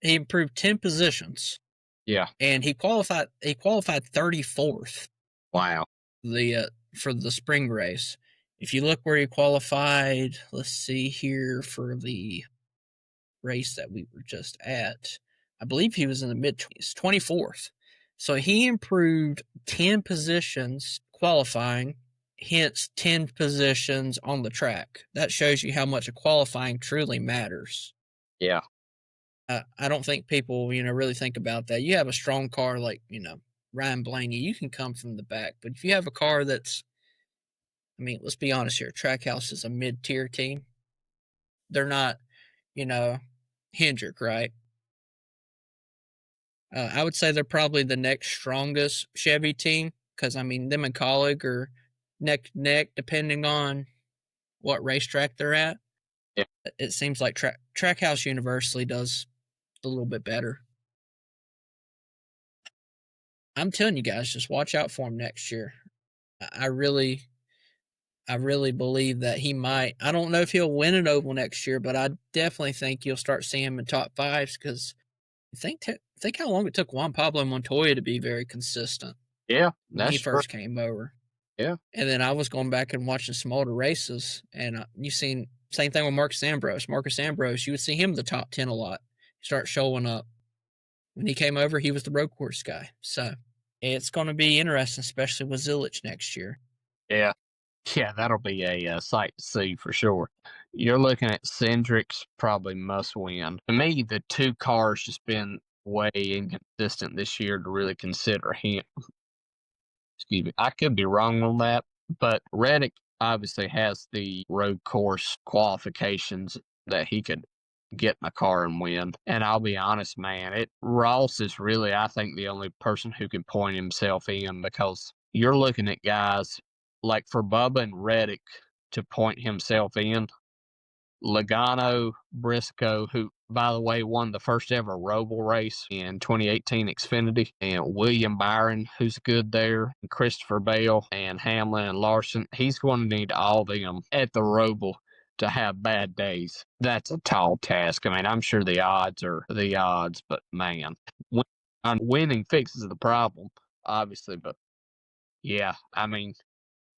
S3: He improved 10 positions.
S4: Yeah.
S3: And he qualified 34th.
S4: Wow.
S3: For the spring race. If you look where he qualified, let's see here for the race that we were just at. I believe he was in the mid-20s, 24th. So he improved 10 positions qualifying, hence 10 positions on the track. That shows you how much a qualifying truly matters.
S4: Yeah.
S3: I don't think people, really think about that. You have a strong car like, Ryan Blaney, you can come from the back. But if you have a car that's, let's be honest here, Trackhouse is a mid-tier team. They're not, Hendrick, right? I would say they're probably the next strongest Chevy team because, them and Colleague are neck to neck depending on what racetrack they're at.
S4: Yeah.
S3: It seems like Trackhouse Universally does a little bit better. I'm telling you guys, just watch out for him next year. I really believe that he might. I don't know if he'll win an oval next year, but I definitely think you'll start seeing him in top fives because think how long it took Juan Pablo Montoya to be very consistent.
S4: Yeah,
S3: when he first came over.
S4: Yeah.
S3: And then I was going back and watching some older races, and you've seen same thing with Marcus Ambrose. Marcus Ambrose, you would see him in the top 10 a lot. He start showing up. When he came over, he was the road course guy. So it's going to be interesting, especially with Zilich next year.
S4: Yeah. Yeah, that'll be a sight to see for sure. You're looking at Cindric's probably must win. To me, the two cars just been way inconsistent this year to really consider him. Excuse me. I could be wrong on that, but Reddick obviously has the road course qualifications that he could get in a car and win. And I'll be honest, man, Ross is really, I think, the only person who can point himself in because you're looking at guys like for Bubba and Reddick to point himself in. Logano, Briscoe, who, by the way, won the first ever Roval race in 2018 Xfinity, and William Byron, who's good there, and Christopher Bale, and Hamlin and Larson. He's going to need all of them at the Roval to have bad days. That's a tall task. I'm sure the odds are the odds, but man, winning fixes the problem, obviously. But yeah,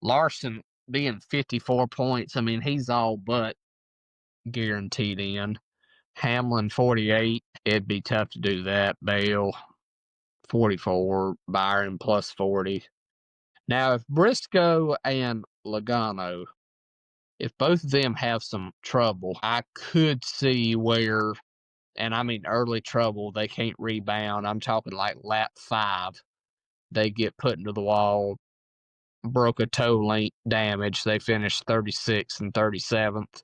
S4: Larson being 54 points, he's all but guaranteed in. Hamlin 48, it'd be tough to do that. Bale 44, Byron plus 40. Now, if Briscoe and Logano, if both of them have some trouble, I could see where, and early trouble, they can't rebound. I'm talking like lap 5, they get put into the wall, broke a toe link, damage. They finished 36th and 37th.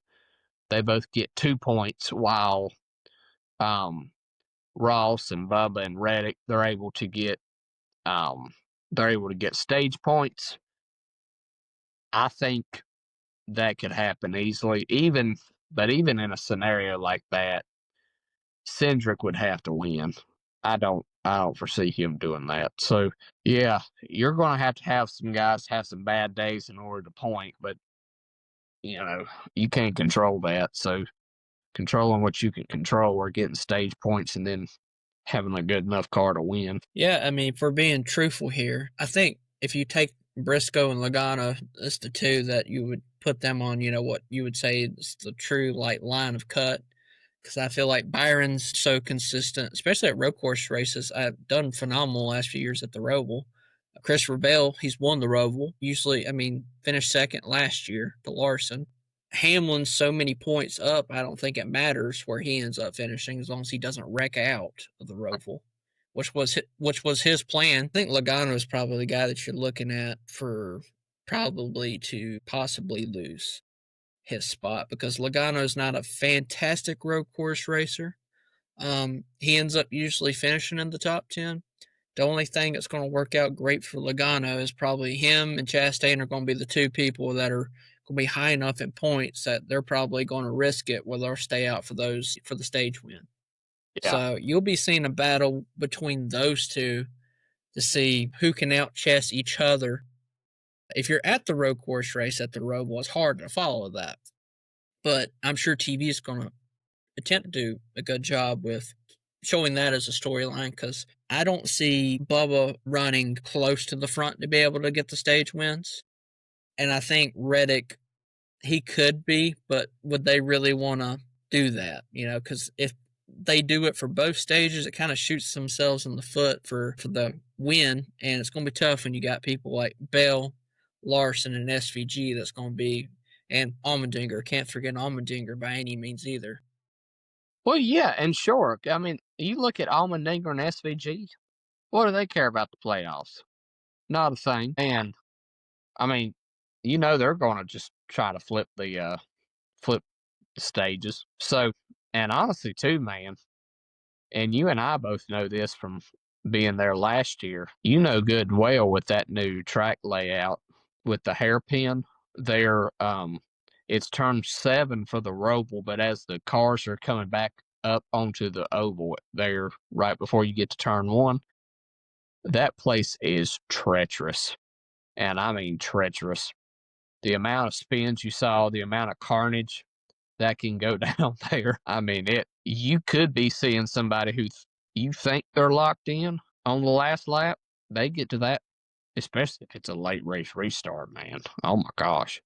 S4: They both get 2 points while Ross and Bubba and Reddick, they're able to get stage points. I think that could happen easily. Even in a scenario like that, Cindric would have to win. I don't foresee him doing that. So yeah, you're going to have some guys have some bad days in order to point, but you can't control that. So controlling what you can control or getting stage points and then having a good enough car to win.
S3: Yeah, I mean, for being truthful here, I think if you take Briscoe and Logano as the two that you would put them on, what you would say is the true line of cut. Because I feel like Byron's so consistent, especially at road course races. I've done phenomenal last few years at the Roval. Christopher Bell, he's won the Roval. Usually, finished second last year to Larson. Hamlin's so many points up, I don't think it matters where he ends up finishing as long as he doesn't wreck out of the Roval, which was his plan. I think Logano is probably the guy that you're looking at for probably to possibly lose his spot because Logano is not a fantastic road course racer. He ends up usually finishing in the top 10. The only thing that's going to work out great for Logano is probably him and Chastain are going to be the two people that are going to be high enough in points that they're probably going to risk it where they'll stay out for the stage win.
S4: Yeah.
S3: So you'll be seeing a battle between those two to see who can out-chess each other. If you're at the road course race at the Roval, it's hard to follow that. But I'm sure TV is going to attempt to do a good job with showing that as a storyline because I don't see Bubba running close to the front to be able to get the stage wins. And I think Reddick, he could be, but would they really want to do that? Because if they do it for both stages, it kind of shoots themselves in the foot for the win. And it's going to be tough when you got people like Bell, Larson, and SVG that's going to be, and Allmendinger. Can't forget Allmendinger by any means either.
S4: Well, yeah, and sure. I mean, you look at Allmendinger and SVG, what do they care about the playoffs? Not a thing. And, I mean, they're going to just try to flip the stages. So, and honestly, too, man, and you and I both know this from being there last year, good and well with that new track layout with the hairpin there, it's turn 7 for the Roval, but as the cars are coming back up onto the oval there right before you get to turn 1, that place is treacherous. And I mean treacherous. The amount of spins you saw, the amount of carnage that can go down there. I mean, you could be seeing somebody who you think they're locked in on the last lap. They get to that, especially if it's a late race restart, man. Oh my gosh.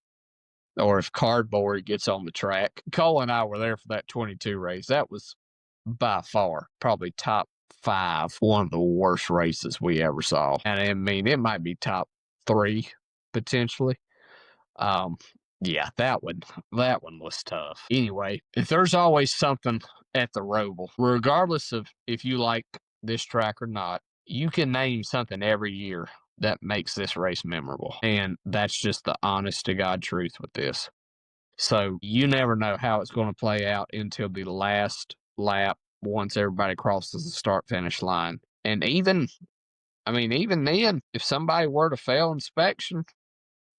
S4: Or if cardboard gets on the track. Cole and I were there for that 22 race. That was by far probably top 5, one of the worst races we ever saw. And I mean, it might be top 3 potentially. Yeah, that one was tough. Anyway, if there's always something at the Roval, regardless of if you like this track or not, you can name something every year that makes this race memorable. And that's just the honest to God truth with this. So you never know how it's going to play out until the last lap once everybody crosses the start-finish line. And even then, if somebody were to fail inspection,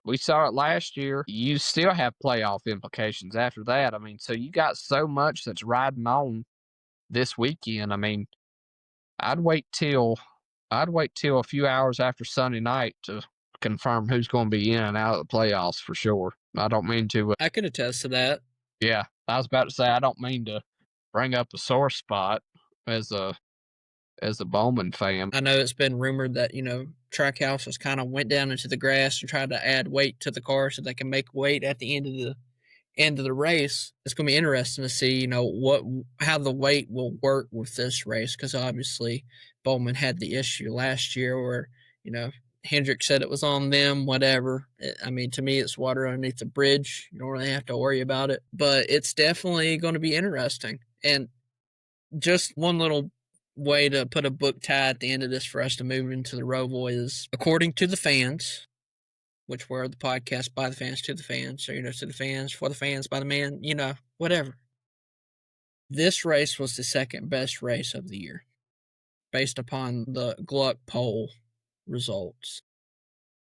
S4: we saw it last year, you still have playoff implications after that. I mean, so you got so much that's riding on this weekend. I mean, I'd wait till a few hours after Sunday night to confirm who's going to be in and out of the playoffs for sure. I don't mean to.
S3: I could attest to that.
S4: Yeah, I was about to say I don't mean to bring up a sore spot as a Bowman fan.
S3: I know it's been rumored that Trackhouse has kind of went down into the grass and tried to add weight to the car so they can make weight at the end of the race. It's going to be interesting to see how the weight will work with this race because obviously Bowman had the issue last year where Hendrick said it was on them, whatever. I mean, to me, it's water underneath the bridge. You don't really have to worry about it. But it's definitely going to be interesting. And just one little way to put a book tie at the end of this for us to move into the Roval is, according to the fans, which were the podcast by the fans to the fans, so, to the fans, for the fans, by the man, whatever. This race was the second best race of the year, based upon the Gluck poll results.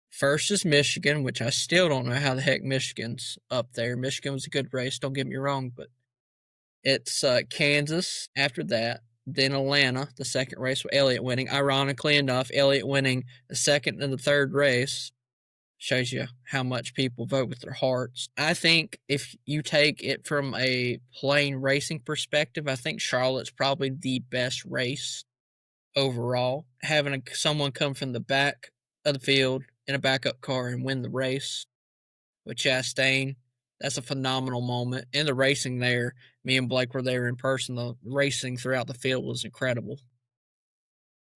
S3: First is Michigan, which I still don't know how the heck Michigan's up there. Michigan was a good race, don't get me wrong, but it's Kansas after that, then Atlanta, the second race with Elliott winning. Ironically enough, Elliott winning the second and the third race shows you how much people vote with their hearts. I think if you take it from a plain racing perspective, I think Charlotte's probably the best race overall. Having someone come from the back of the field in a backup car and win the race with Chastain, that's a phenomenal moment. And the racing there, me and Blake were there in person. The racing throughout the field was incredible.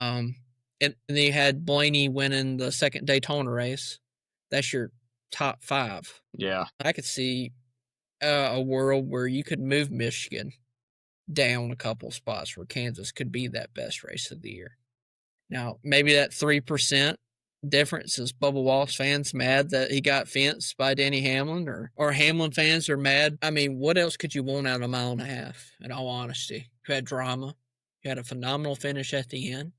S3: And then you had Blaney winning the second Daytona race. That's your top 5.
S4: Yeah.
S3: I could see a world where you could move Michigan down a couple spots where Kansas could be that best race of the year. Now, maybe that 3% difference is Bubba Wallace fans mad that he got fenced by Denny Hamlin, or Hamlin fans are mad. I mean, what else could you want out of a mile and a half, in all honesty? You had drama. You had a phenomenal finish at the end.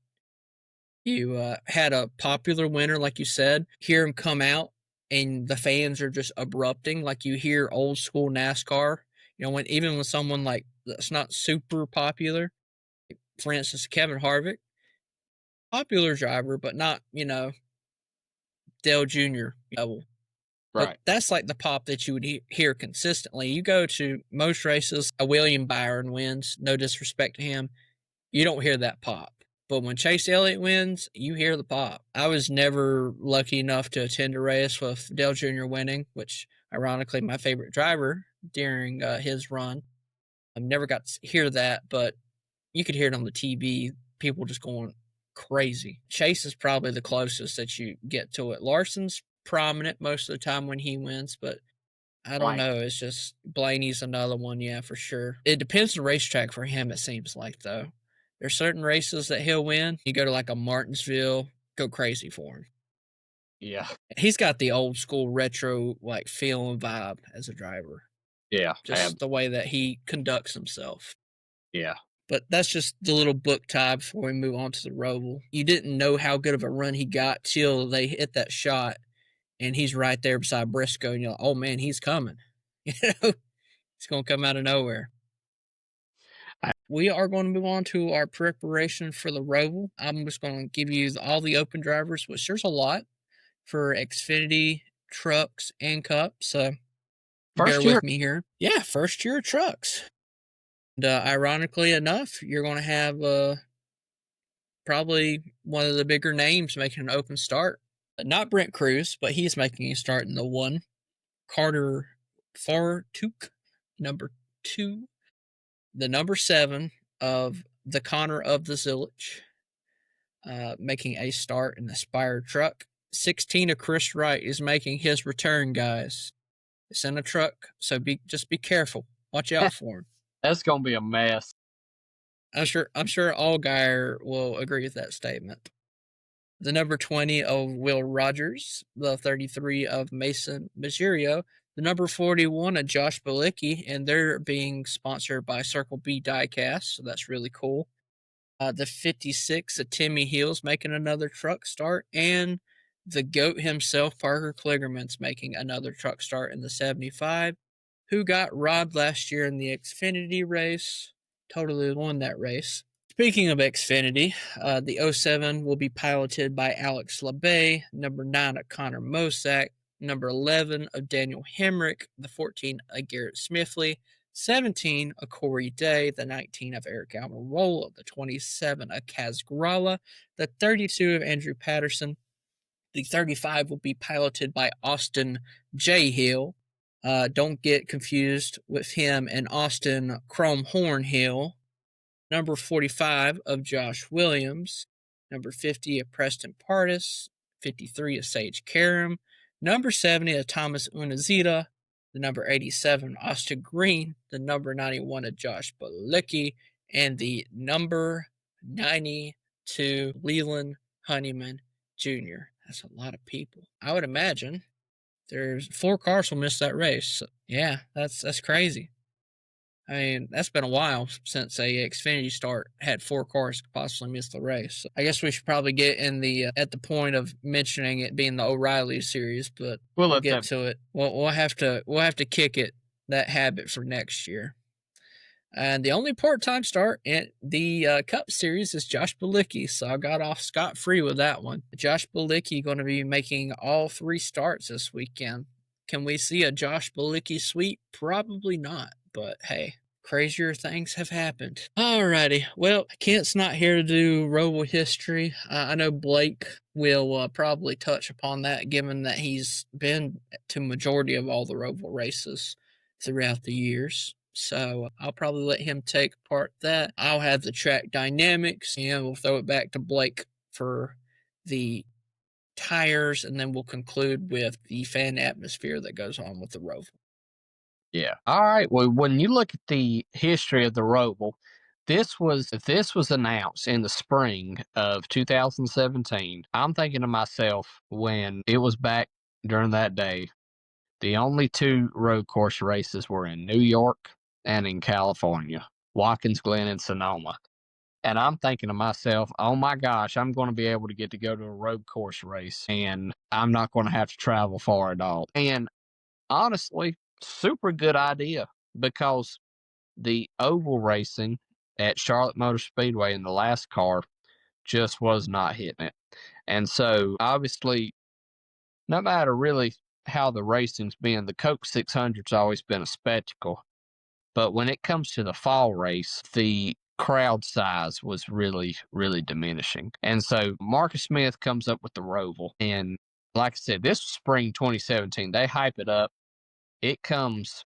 S3: You had a popular winner, like you said. Hear him come out, and the fans are just erupting, like you hear old school NASCAR. Even when someone like that's not super popular, for instance, Kevin Harvick, popular driver, but not Dale Jr. level.
S4: Right.
S3: But that's like the pop that you would hear consistently. You go to most races, a William Byron wins. No disrespect to him, you don't hear that pop. But when Chase Elliott wins, you hear the pop. I was never lucky enough to attend a race with Dale Jr. winning, which, ironically, my favorite driver during his run. I never got to hear that, but you could hear it on the TV. People just going crazy. Chase is probably the closest that you get to it. Larson's prominent most of the time when he wins, but I don't know. It's just Blaney's another one, yeah, for sure. It depends on the racetrack for him, it seems like, though. There's certain races that he'll win. You go to like a Martinsville, go crazy for him.
S4: Yeah.
S3: He's got the old school retro like feel and vibe as a driver.
S4: Yeah.
S3: Just the way that he conducts himself.
S4: Yeah.
S3: But that's just the little book tie before we move on to the Roval. You didn't know how good of a run he got till they hit that shot, and he's right there beside Briscoe, and you're like, oh man, he's coming. He's going to come out of nowhere. We are going to move on to our preparation for the Roval. I'm just going to give you all the open drivers, which there's a lot for Xfinity, trucks, and Cup. So bear with me here. Yeah, first year trucks. And ironically enough, you're going to have probably one of the bigger names making an open start. Not Brent Cruz, but he's making a start in the 1. Carter Fartuk, number 2. The number 7 of the Connor of the Zillage, making a start in the Spire truck. 16 of Chris Wright is making his return, guys. It's in a truck, so just be careful. Watch out for him.
S4: That's gonna be a mess.
S3: I'm sure Allgaier will agree with that statement. The number 20 of Will Rogers, the 33 of Mason Maggio, the number 41 of Josh Bilicki, and they're being sponsored by Circle B Diecast, so that's really cool. The 56 of Timmy Hills making another truck start, and the GOAT himself, Parker Kligerman's making another truck start in the 75, who got robbed last year in the Xfinity race, totally won that race. Speaking of Xfinity, the 07 will be piloted by Alex LeBay, number 9 of Connor Mosack, number 11 of Daniel Hemrick, the 14 of Garrett Smithley, 17 of Corey Day, the 19 of Eric Almirola, the 27 of Kaz Gralla, the 32 of Andrew Patterson. The 35 will be piloted by Austin J. Hill. Don't get confused with him and Austin Cromhorn Hill. Number 45 of Josh Williams. Number 50 of Preston Pardis. 53 of Sage Karam. Number 70 of Thomas Unazita. The number 87 Austin Green. The number 91 of Josh Bilicki. And the number 92 Leland Honeyman Jr. That's a lot of people. I would imagine there's 4 cars will miss that race. So, yeah, that's crazy. I mean, that's been a while since a Xfinity start had 4 cars could possibly miss the race. So I guess we should probably get in the at the point of mentioning it being the O'Reilly series, but we'll get to it. We'll have to kick that habit for next year. And the only part-time start in the Cup Series is Josh Bilicki, so I got off scot-free with that one. Josh Bilicki going to be making all 3 starts this weekend. Can we see a Josh Bilicki sweep? Probably not, but hey, crazier things have happened. Alrighty, well, Kent's not here to do Roval history. I know Blake will probably touch upon that, given that he's been to majority of all the Roval races throughout the years. So I'll probably let him take part that. I'll have the track dynamics, and we'll throw it back to Blake for the tires, and then we'll conclude with the fan atmosphere that goes on with the Roval.
S4: Yeah. All right. Well, when you look at the history of the Roval, this was announced in the spring of 2017. I'm thinking to myself, when it was back during that day, the only two road course races were in New York and in California, Watkins Glen and Sonoma. And I'm thinking to myself, oh my gosh, I'm going to be able to go to a road course race, and I'm not going to have to travel far at all. And honestly, super good idea, because the oval racing at Charlotte Motor Speedway in the last car just was not hitting it. And so obviously, no matter really how the racing's been, the Coke 600's always been a spectacle. But when it comes to the fall race, the crowd size was really, really diminishing. And so Marcus Smith comes up with the Roval. And like I said, this was spring 2017. They hype it up. It comes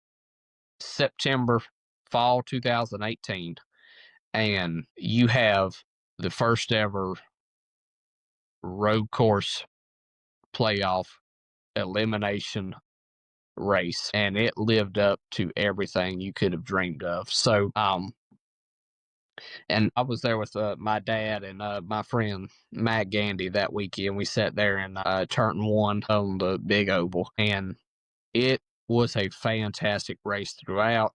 S4: September, fall 2018, and you have the first ever road course playoff elimination race, and it lived up to everything you could have dreamed of. So, and I was there with my dad and my friend Matt Gandy that weekend. We sat there in turn one on the big oval, and it was a fantastic race throughout.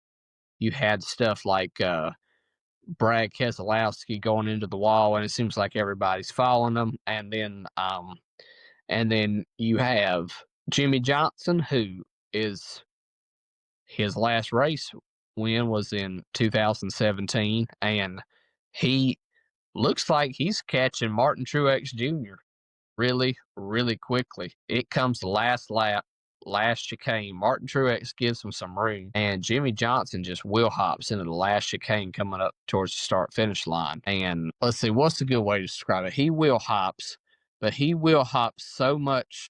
S4: You had stuff like Brad Keselowski going into the wall, and it seems like everybody's following him. And then you have Jimmy Johnson, who is his last race win was in 2017, and he looks like he's catching Martin Truex Jr. really, really quickly. It comes the last lap, last chicane. Martin Truex gives him some room, and Jimmy Johnson just wheel hops into the last chicane coming up towards the start finish line. And let's see, what's a good way to describe it? He wheel hops, but he wheel hops so much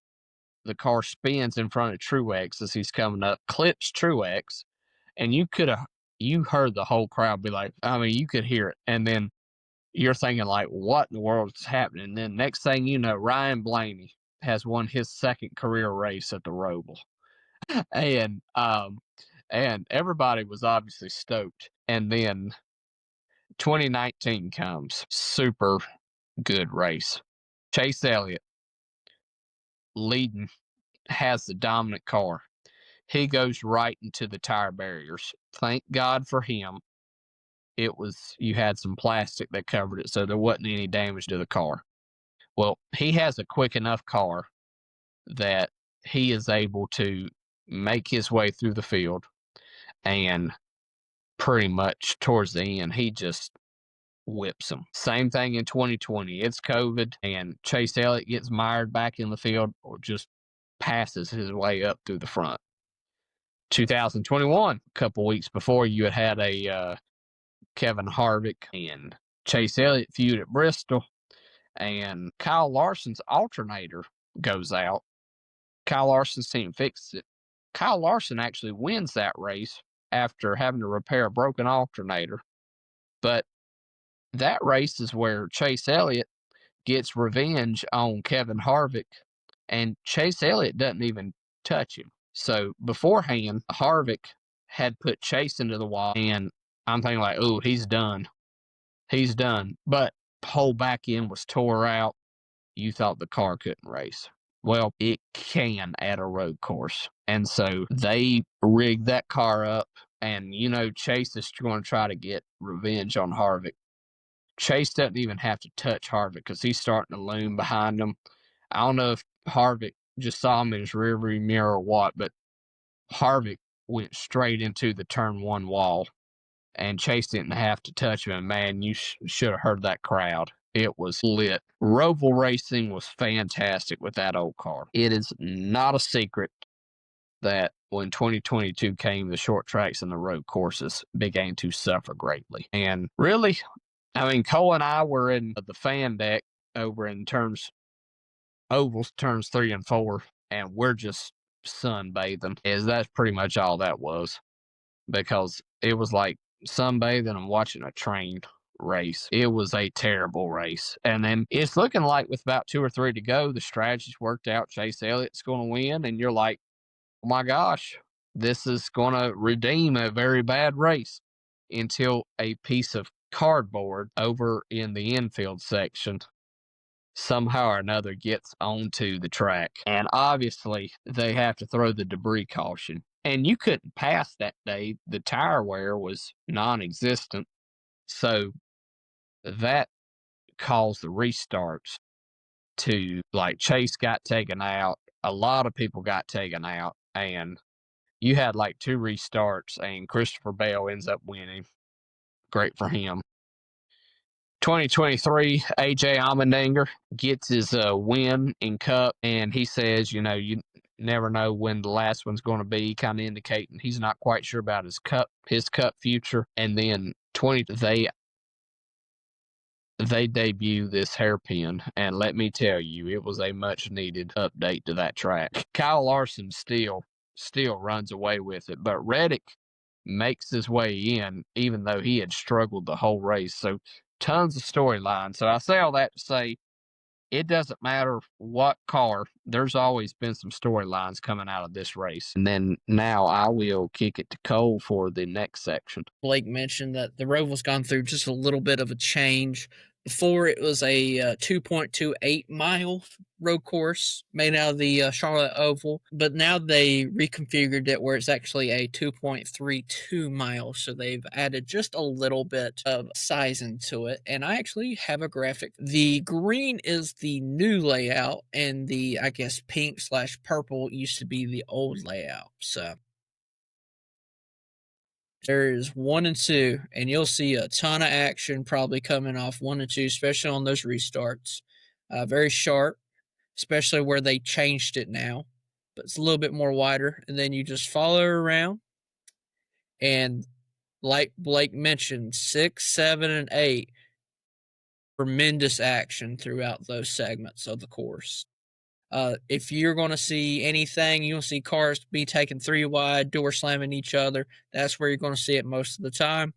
S4: the car spins in front of Truex as he's coming up, clips Truex, and you heard the whole crowd be like, I mean, you could hear it. And then you're thinking, like, what in the world is happening? And then next thing you know, Ryan Blaney has won his second career race at the Roval. And everybody was obviously stoked. And then 2019 comes. Super good race. Chase Elliott leading, has the dominant car. He goes right into the tire barriers. Thank God for him. You had some plastic that covered it, so there wasn't any damage to the car. Well, he has a quick enough car that he is able to make his way through the field, and pretty much towards the end, he just whips them. Same thing in 2020. It's COVID, and Chase Elliott gets mired back in the field or just passes his way up through the front. 2021, a couple weeks before, you had a Kevin Harvick and Chase Elliott feud at Bristol, and Kyle Larson's alternator goes out. Kyle Larson's team fixes it. Kyle Larson actually wins that race after having to repair a broken alternator. But that race is where Chase Elliott gets revenge on Kevin Harvick, and Chase Elliott doesn't even touch him. So beforehand, Harvick had put Chase into the wall, and I'm thinking like, oh, he's done. He's done. But the whole back end was tore out. You thought the car couldn't race. Well, it can at a road course. And so they rigged that car up, and, Chase is going to try to get revenge on Harvick. Chase doesn't even have to touch Harvick because he's starting to loom behind him. I don't know if Harvick just saw him in his rearview mirror or what, but Harvick went straight into the turn one wall, and Chase didn't have to touch him. And man, you should have heard that crowd. It was lit. Roval racing was fantastic with that old car. It is not a secret that when 2022 came, the short tracks and the road courses began to suffer greatly. And really, I mean, Cole and I were in the fan deck over in ovals, turns 3 and 4, and we're just sunbathing. That's pretty much all that was, because it was like sunbathing and watching a train race. It was a terrible race. And then it's looking like with about 2 or 3 to go, the strategy's worked out. Chase Elliott's going to win, and you're like, oh my gosh, this is going to redeem a very bad race, until a piece of cardboard over in the infield section somehow or another gets onto the track. And obviously, they have to throw the debris caution. And you couldn't pass that day. The tire wear was non-existent. So that caused the restarts to, like, Chase got taken out. A lot of people got taken out. And you had like 2 restarts, and Christopher Bell ends up winning. Great for him. 2023, AJ Allmendinger gets his win in Cup, and he says, you never know when the last one's going to be, kind of indicating he's not quite sure about his Cup future. And then they debut this hairpin, and let me tell you, it was a much needed update to that track. Kyle Larson still runs away with it, but Reddick makes his way in, even though he had struggled the whole race. So tons of storyline. So I say all that to say, it doesn't matter what car, there's always been some storylines coming out of this race. And then now I will kick it to Cole for the next section.
S3: Blake mentioned that the Roval's gone through just a little bit of a change. Before, it was a 2.28 mile road course made out of the Charlotte Oval, but now they reconfigured it where it's actually a 2.32 miles. So they've added just a little bit of size into it. And I actually have a graphic. The green is the new layout, and the, I guess, pink/purple used to be the old layout. So there is 1 and 2, and you'll see a ton of action probably coming off 1 and 2, especially on those restarts. Very sharp, especially where they changed it now, but it's a little bit more wider. And then you just follow around, and like Blake mentioned, 6, 7, and 8, tremendous action throughout those segments of the course. If you're going to see anything, you'll see cars be taken 3 wide, door slamming each other. That's where you're going to see it most of the time.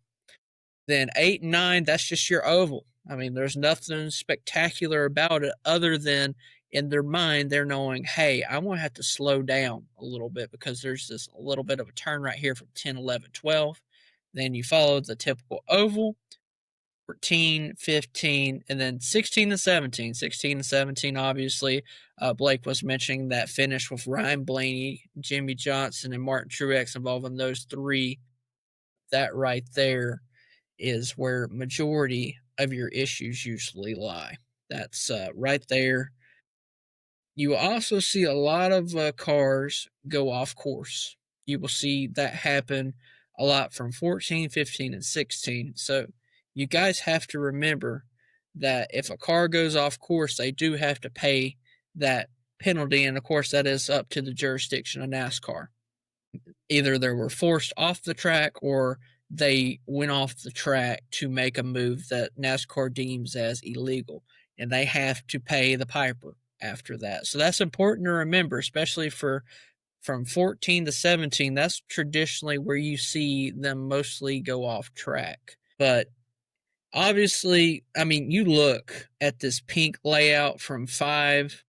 S3: Then 8 and 9, that's just your oval. I mean, there's nothing spectacular about it other than in their mind, they're knowing, hey, I'm going to have to slow down a little bit because there's this a little bit of a turn right here from 10, 11, 12. Then you follow the typical oval. 14, 15, and then 16 and 17. 16 and 17, obviously. Blake was mentioning that finish with Ryan Blaney, Jimmy Johnson, and Martin Truex involving those 3. That right there is where majority of your issues usually lie. That's right there. You will also see a lot of cars go off course. You will see that happen a lot from 14, 15, and 16. So you guys have to remember that if a car goes off course, they do have to pay that penalty. And of course, that is up to the jurisdiction of NASCAR. Either they were forced off the track or they went off the track to make a move that NASCAR deems as illegal. And they have to pay the piper after that. So that's important to remember, especially from 14 to 17. That's traditionally where you see them mostly go off track. But obviously, I mean, you look at this pink layout from 5,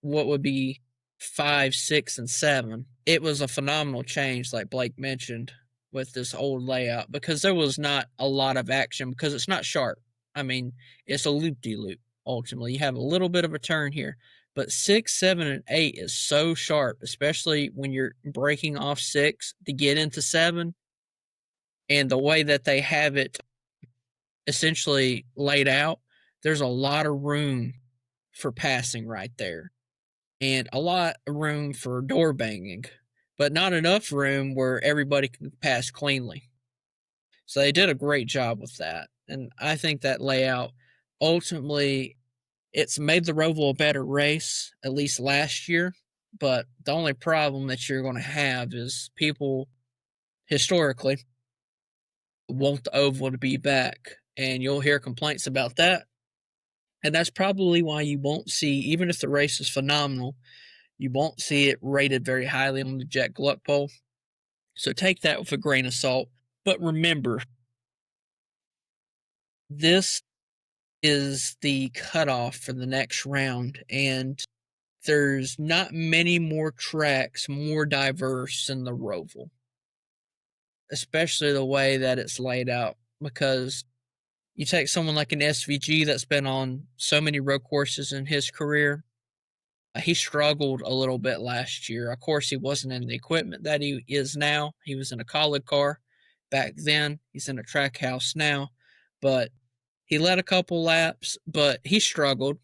S3: what would be 5, 6, and 7. It was a phenomenal change, like Blake mentioned, with this old layout, because there was not a lot of action because it's not sharp. I mean, it's a loop-de-loop, ultimately. You have a little bit of a turn here, but 6, 7, and 8 is so sharp, especially when you're breaking off 6 to get into 7, and the way that they have it essentially laid out, there's a lot of room for passing right there and a lot of room for door banging, but not enough room where everybody can pass cleanly. So they did a great job with that. And I think that layout, ultimately, it's made the Roval a better race, at least last year, But the only problem that you're going to have is people historically want the oval to be back, and you'll hear complaints about that. And that's probably why you won't see, even if the race is phenomenal, you won't see it rated very highly on the Jack Gluck poll. So take that with a grain of salt. But remember, this is the cutoff for the next round, and there's not many more tracks more diverse than the Roval, especially the way that it's laid out. Because you take someone like an SVG that's been on so many road courses in his career, he struggled a little bit last year. Of course, he wasn't in the equipment that he is now. He was in a college car back then. He's in a track house now. But he led a couple laps, but he struggled.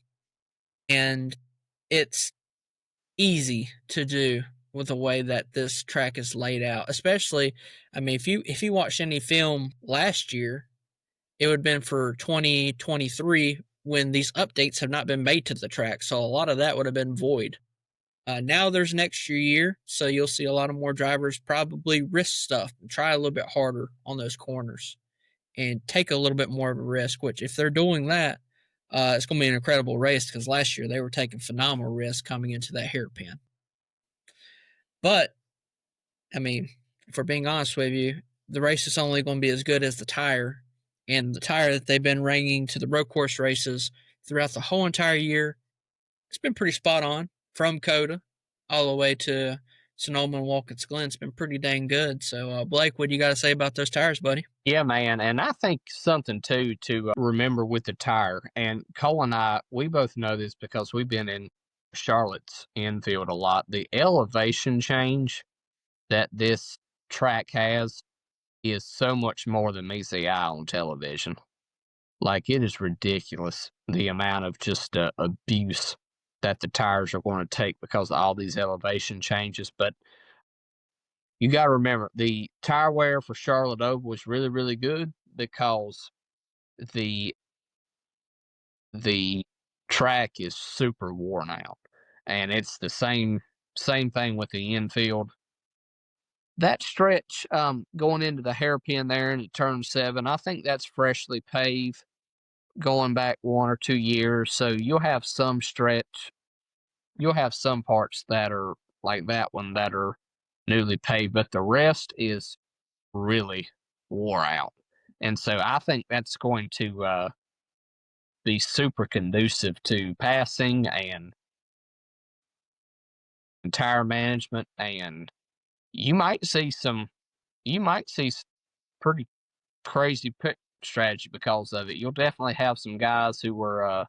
S3: And it's easy to do with the way that this track is laid out. Especially, I mean, if you watched any film last year, it would have been for 2023 when these updates have not been made to the track. So a lot of that would have been void. Now there's an extra year, so you'll see a lot of more drivers probably risk stuff and try a little bit harder on those corners and take a little bit more of a risk, which if they're doing that, it's going to be an incredible race because last year they were taking phenomenal risks coming into that hairpin. But, I mean, if we're being honest with you, the race is only going to be as good as the tire. And the tire that they've been bringing to the road course races throughout the whole entire year, it's been pretty spot on from Coda all the way to Sonoma and Watkins Glen. It's been pretty dang good. So, Blake, what do you got to say about those tires, buddy?
S4: Yeah, man. And I think something, too, to remember with the tire. And Cole and I, we both know this because we've been in Charlotte's infield a lot. The elevation change that this track has is so much more than meets the eye on television. Like, it is ridiculous the amount of just abuse that the tires are going to take because of all these elevation changes. But you got to remember, the tire wear for Charlotte Oval was really, really good because the track is super worn out, and it's the same thing with the infield. That stretch going into the hairpin there and turn 7, I think that's freshly paved going back 1 or 2 years. So you'll have some parts that are like that one that are newly paved, but the rest is really wore out. And so I think that's going to be super conducive to passing and tire management, and you might see pretty crazy pit strategy because of it. You'll definitely have some guys who were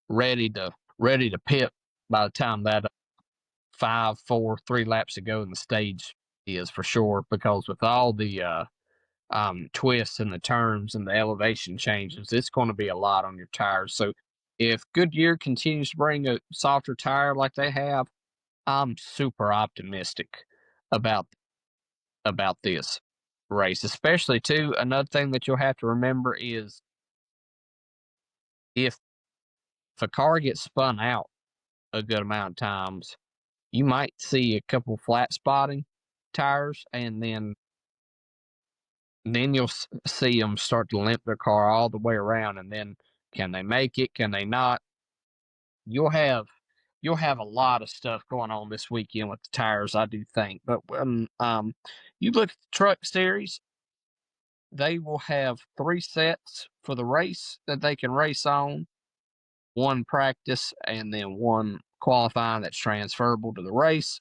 S4: ready to pit by the time that 5, 4, 3 laps to go in the stage is for sure, because with all the twists and the turns and the elevation changes, it's going to be a lot on your tires. So if Goodyear continues to bring a softer tire like they have, I'm super optimistic about this race. Especially too, another thing that you'll have to remember is if a car gets spun out a good amount of times, you might see a couple flat spotting tires, and then you'll see them start to limp their car all the way around, and then can they make it? Can they not? You'll have a lot of stuff going on this weekend with the tires, I do think. But when you look at the truck series, they will have 3 sets for the race that they can race on, 1 practice, and then 1 qualifying that's transferable to the race.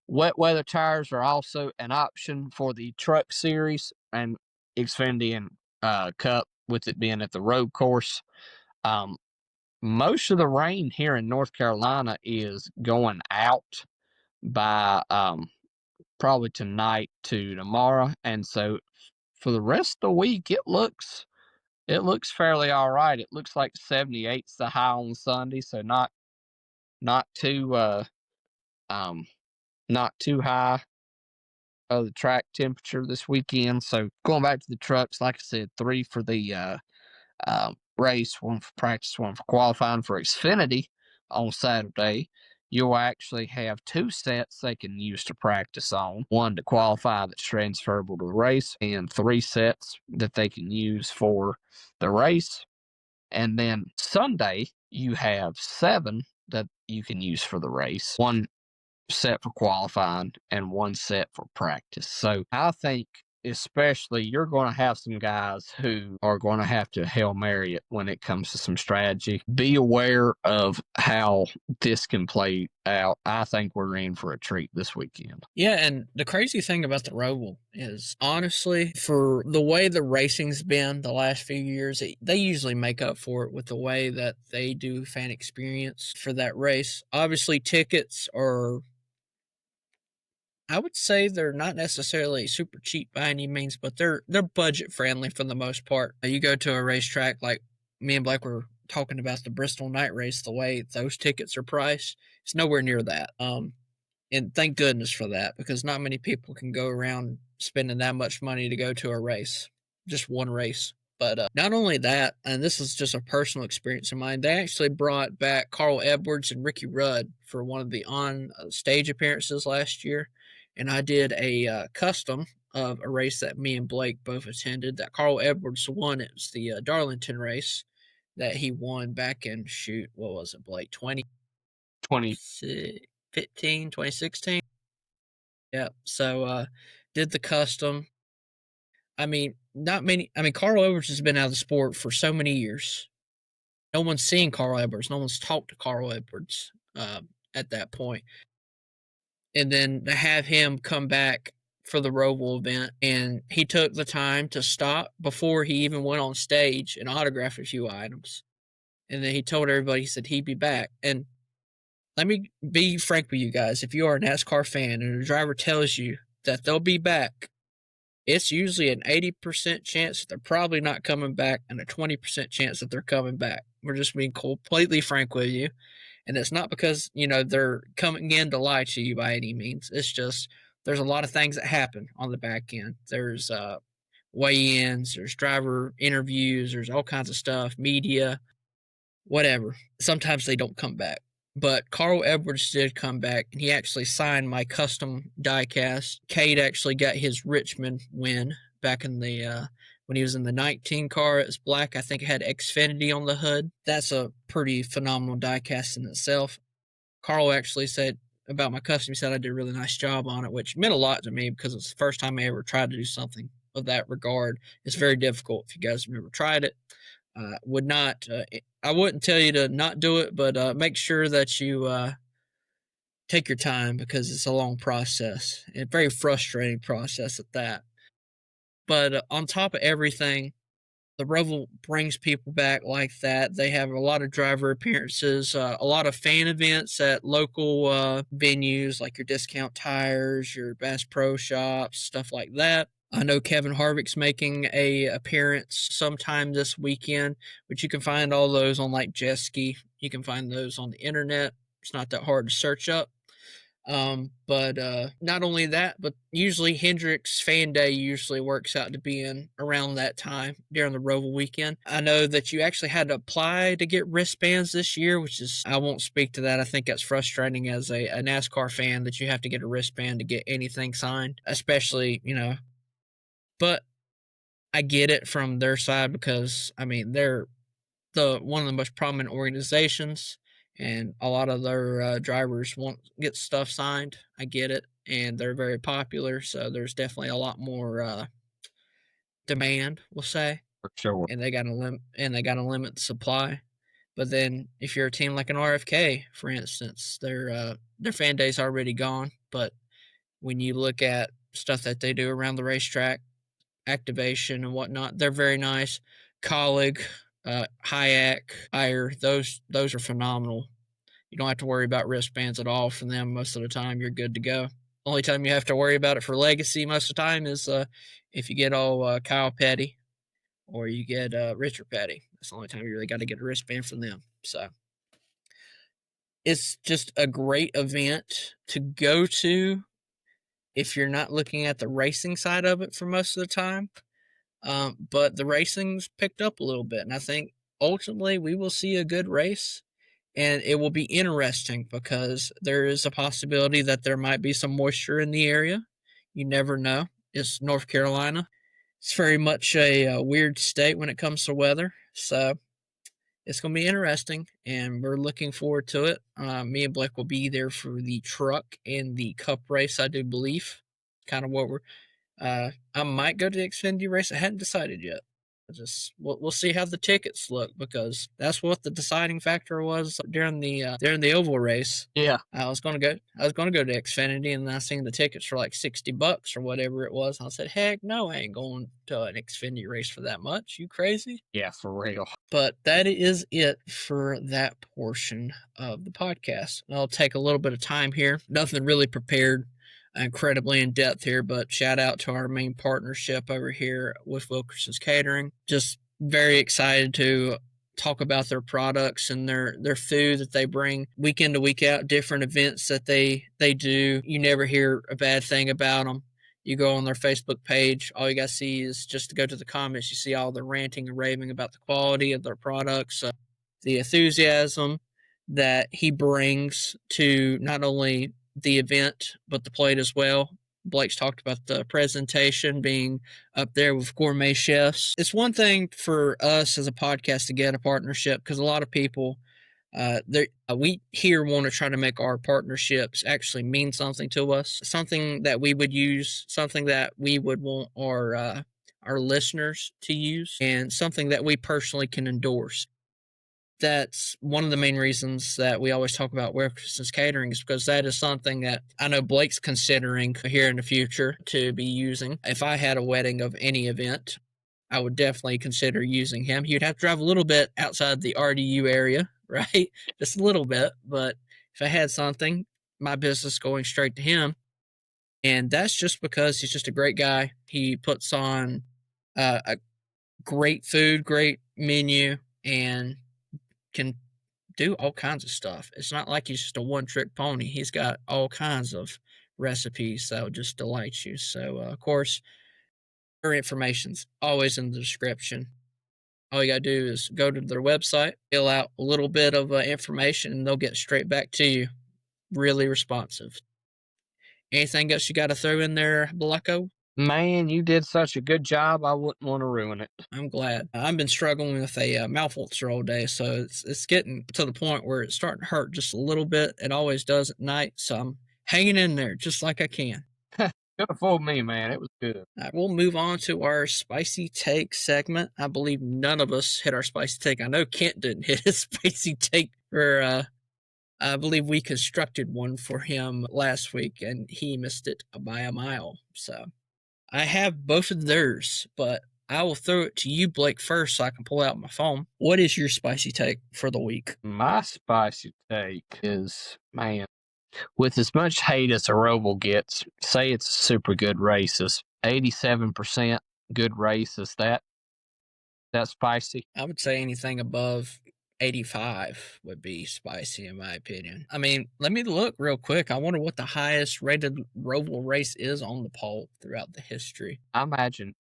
S4: Wet weather tires are also an option for the truck series and Xfinity and Cup, with it being at the road course. Most of the rain here in North Carolina is going out by probably tonight to tomorrow, and so for the rest of the week, it looks fairly all right. It looks like 78's the high on Sunday, so not too not too high of the track temperature this weekend. So going back to the trucks, like I said, 3 for the race, 1 for practice, 1 for qualifying for Xfinity on Saturday. you'll actually have 2 sets they can use to practice on, 1 to qualify that's transferable to the race, and 3 sets that they can use for the race. And then Sunday, you have 7 that you can use for the race, 1 set for qualifying and 1 set for practice. So I think especially you're going to have some guys who are going to have to Hail Mary it when it comes to some strategy. Be aware of how this can play out. I think we're in for a treat this weekend.
S3: Yeah, and the crazy thing about the Roval is, honestly, for the way the racing's been the last few years, they usually make up for it with the way that they do fan experience for that race. Obviously, tickets are, I would say, they're not necessarily super cheap by any means, but they're budget friendly for the most part. You go to a racetrack like me and Blake were talking about the Bristol night race, the way those tickets are priced, it's nowhere near that. And thank goodness for that, because not many people can go around spending that much money to go to a race, just one race. But not only that, and this is just a personal experience of mine, they actually brought back Carl Edwards and Ricky Rudd for one of the on-stage appearances last year. And I did a custom of a race that me and Blake both attended that Carl Edwards won. It was the Darlington race that he won back in, what was it, Blake? 2015, 2016? Yeah. So did the custom. I mean, Carl Edwards has been out of the sport for so many years. No one's seen Carl Edwards. No one's talked to Carl Edwards at that point. And then to have him come back for the Roval event, and he took the time to stop before he even went on stage and autographed a few items. And then he told everybody, he said he'd be back. And let me be frank with you guys. If you are a NASCAR fan and a driver tells you that they'll be back, it's usually an 80% chance that they're probably not coming back and a 20% chance that they're coming back. We're just being completely frank with you. And it's not because, they're coming in to lie to you by any means. It's just there's a lot of things that happen on the back end. There's weigh-ins, there's driver interviews, there's all kinds of stuff, media, whatever. Sometimes they don't come back. But Carl Edwards did come back, and he actually signed my custom diecast. Cade actually got his Richmond win back in the when he was in the 19 car. It was black. I think it had Xfinity on the hood. That's a pretty phenomenal diecast in itself. Carl actually said about my custom, he said I did a really nice job on it, which meant a lot to me because it's the first time I ever tried to do something of that regard. It's very difficult. If you guys have never tried it, I wouldn't tell you to not do it, but make sure that you take your time, because it's a long process, a very frustrating process at that. But on top of everything, the Roval brings people back like that. They have a lot of driver appearances, a lot of fan events at local venues like your Discount Tires, your Bass Pro Shops, stuff like that. I know Kevin Harvick's making a appearance sometime this weekend, but you can find all those on like Jetski. You can find those on the internet. It's not that hard to search up. But not only that, but usually Hendrick's Fan Day usually works out to be in around that time during the Roval weekend. I know that you actually had to apply to get wristbands this year, which is, I won't speak to that. I think that's frustrating as a NASCAR fan that you have to get a wristband to get anything signed, especially, but I get it from their side because, they're one of the most prominent organizations, and a lot of their drivers won't get stuff signed. I get it, and they're very popular, so there's definitely a lot more demand, we'll say.
S4: For sure.
S3: And they got to limit the supply. But then, if you're a team like an RFK, for instance, their fan day's already gone. But when you look at stuff that they do around the racetrack, activation and whatnot, they're very nice. Colleague, Hayek, Iyer, those are phenomenal. You don't have to worry about wristbands at all from them. Most of the time, you're good to go. Only time you have to worry about it for Legacy most of the time is if you get all Kyle Petty or you get Richard Petty. That's the only time you really got to get a wristband from them. So it's just a great event to go to if you're not looking at the racing side of it for most of the time. But the racing's picked up a little bit, and I think ultimately we will see a good race. And it will be interesting because there is a possibility that there might be some moisture in the area. You never know. It's North Carolina. It's very much a weird state when it comes to weather. So it's going to be interesting, and we're looking forward to it. Me and Blake will be there for the truck and the cup race, I do believe. Kind of what we're. I might go to the Xfinity race. I hadn't decided yet. We'll see how the tickets look, because that's what the deciding factor was during the oval race.
S4: Yeah.
S3: I was gonna go to Xfinity, and I seen the tickets for like $60 or whatever it was. I said, heck no, I ain't going to an Xfinity race for that much. You crazy?
S4: Yeah, for real.
S3: But that is it for that portion of the podcast. I'll take a little bit of time here. Nothing really prepared incredibly in depth here, but shout out to our main partnership over here with Wilkerson's Catering. Just very excited to talk about their products and their food that they bring week in to week out, different events that they do. You never hear a bad thing about them. You go on their Facebook page, all you got to see is just to go to the comments. You see all the ranting and raving about the quality of their products, the enthusiasm that he brings to not only the event but the plate as well. Blake's talked about the presentation being up there with gourmet chefs. It's one thing for us as a podcast to get a partnership, because a lot of people we here want to try to make our partnerships actually mean something to us, something that we would use, something that we would want our listeners to use, and something that we personally can endorse. That's one of the main reasons that we always talk about Wilkerson's Catering, is because that is something that I know Blake's considering here in the future to be using. If I had a wedding of any event, I would definitely consider using him. You'd have to drive a little bit outside the RDU area, right? Just a little bit. But if I had something, my business going straight to him. And that's just because he's just a great guy. He puts on a great food, great menu, and can do all kinds of stuff. It's not like he's just a one-trick pony. He's got all kinds of recipes that will just delight you. So, of course, their information's always in the description. All you got to do is go to their website, fill out a little bit of information, and they'll get straight back to you. Really responsive. Anything else you got to throw in there, Blacko?
S4: Man, you did such a good job. I wouldn't want to ruin it.
S3: I'm glad. I've been struggling with a mouth ulcer all day, so it's getting to the point where it's starting to hurt just a little bit. It always does at night, so I'm hanging in there just like I can.
S4: Could have fooled me, man. It was good.
S3: All right, we'll move on to our spicy take segment. I believe none of us hit our spicy take. I know Kent didn't hit his spicy take for I believe we constructed one for him last week, and he missed it by a mile. So I have both of theirs, but I will throw it to you, Blake, first, so I can pull out my phone. What is your spicy take for the week?
S4: My spicy take is, man, with as much hate as a Roval gets, say it's super good races, 87% good races, that's spicy.
S3: I would say anything above 85 would be spicy, in my opinion. I mean, let me look real quick. I wonder what the highest rated Roval race is on the poll throughout the history.
S4: I imagine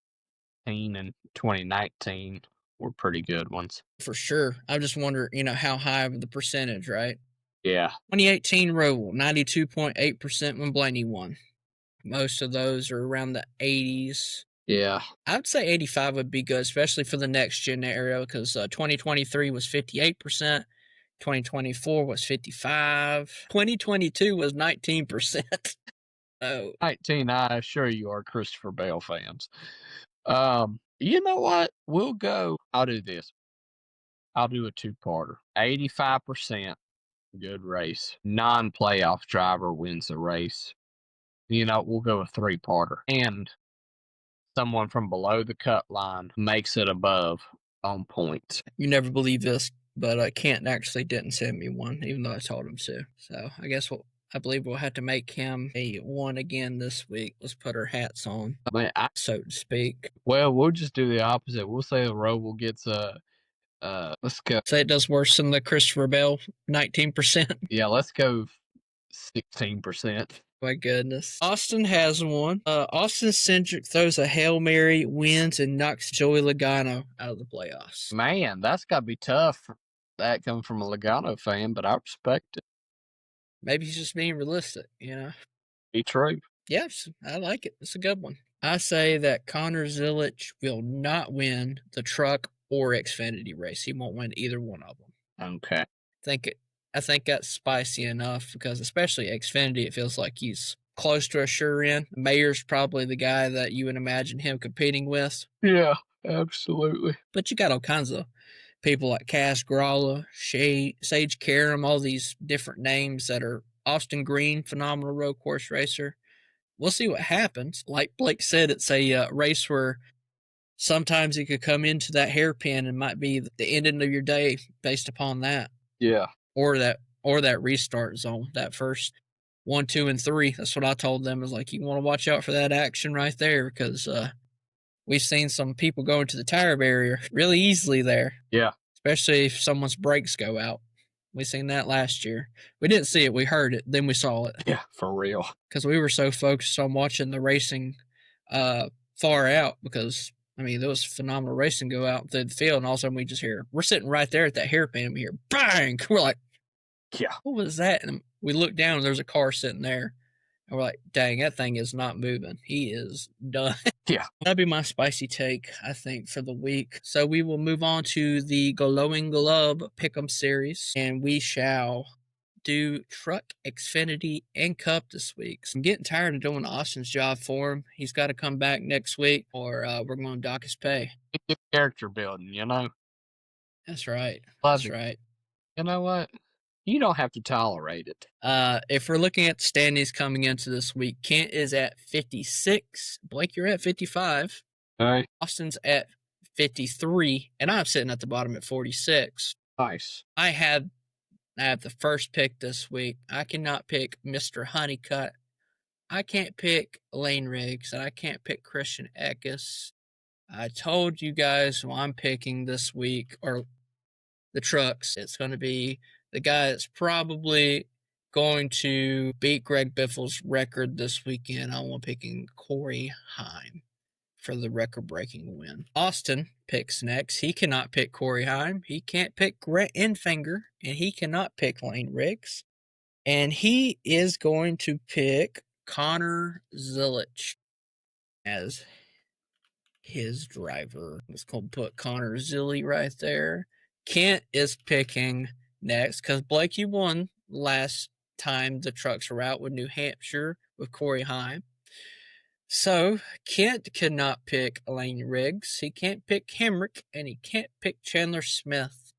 S4: 2018 and 2019 were pretty good ones.
S3: For sure. I just wonder, how high of the percentage, right?
S4: Yeah.
S3: 2018 Roval, 92.8% when Blaney won. Most of those are around the 80s.
S4: Yeah.
S3: I would say 85 would be good, especially for the next gen era, because 2023 was 58%, 2024 was 55%, 2022 was 19%. Oh,
S4: 19, I assure you are Christopher Bale fans. You know what? I'll do this. I'll do a two-parter. 85% good race. Non-playoff driver wins the race. We'll go a three-parter. And someone from below the cut line makes it above on points.
S3: You never believe this, but Kent actually didn't send me one, even though I told him to. So I guess I believe we'll have to make him a one again this week. Let's put our hats on, so to speak.
S4: Well, we'll just do the opposite. We'll say the Roval gets let's go.
S3: Say it does worse than the Christopher Bell 19%.
S4: Yeah, let's go 16%.
S3: My goodness. Austin has one. Austin Cindric throws a Hail Mary, wins, and knocks Joey Logano out of the playoffs.
S4: Man, that's got to be tough that coming from a Logano fan, but I respect it.
S3: Maybe he's just being realistic, you know?
S4: Be true.
S3: Yes, I like it. It's a good one. I say that Connor Zilic will not win the truck or Xfinity race. He won't win either one of them.
S4: Okay.
S3: I think that's spicy enough because especially Xfinity, it feels like he's close to a sure in. Mayer's probably the guy that you would imagine him competing with.
S4: Yeah, absolutely.
S3: But you got all kinds of people like Cass Gralla, Sage Karam, all these different names that are Austin Green, phenomenal road course racer. We'll see what happens. Like Blake said, it's a race where sometimes it could come into that hairpin and might be the ending of your day based upon that.
S4: Yeah.
S3: Or that restart zone, that first 1, 2, and 3. That's what I told them. Is like, you want to watch out for that action right there because we've seen some people go into the tire barrier really easily there.
S4: Yeah.
S3: Especially if someone's brakes go out. We seen that last year. We didn't see it. We heard it. Then we saw it.
S4: Yeah, for real.
S3: Because we were so focused on watching the racing far out because, I mean, there was phenomenal racing go out through the field, and all of a sudden we just hear, we're sitting right there at that hairpin, and we hear, bang! We're like,
S4: yeah,
S3: what was that? And we look down, and there's a car sitting there, and we're like, dang, that thing is not moving. He is done.
S4: Yeah.
S3: That'd be my spicy take, I think, for the week. So we will move on to the Glowing Glove Pick'em Series, and we shall do Truck, Xfinity, and Cup this week. So I'm getting tired of doing Austin's job for him. He's got to come back next week, or we're going to dock his pay.
S4: It's character building, you know?
S3: That's right.
S4: Love
S3: That's
S4: it.
S3: right.
S4: You know what? You don't have to tolerate it.
S3: If we're looking at the standings coming into this week, Kent is at 56. Blake, you're at 55.
S4: All right.
S3: Austin's at 53, and I'm sitting at the bottom at 46.
S4: Nice.
S3: I have the first pick this week. I cannot pick Mr. Honeycutt. I can't pick Lane Riggs, and I can't pick Christian Eckes. I told you guys who I'm picking this week, or the trucks. It's going to be the guy that's probably going to beat Greg Biffle's record this weekend. I'm picking Corey Heim for the record-breaking win. Austin picks next. He cannot pick Corey Heim. He can't pick Grant Enfinger, and he cannot pick Lane Riggs. And he is going to pick Connor Zilic as his driver. Let's go put Connor Zilly right there. Kent is picking next because Blake, you won last time the trucks were out with New Hampshire with Corey Heim. So Kent cannot pick Lane Riggs. He can't pick Hemrick, and he can't pick Chandler Smith.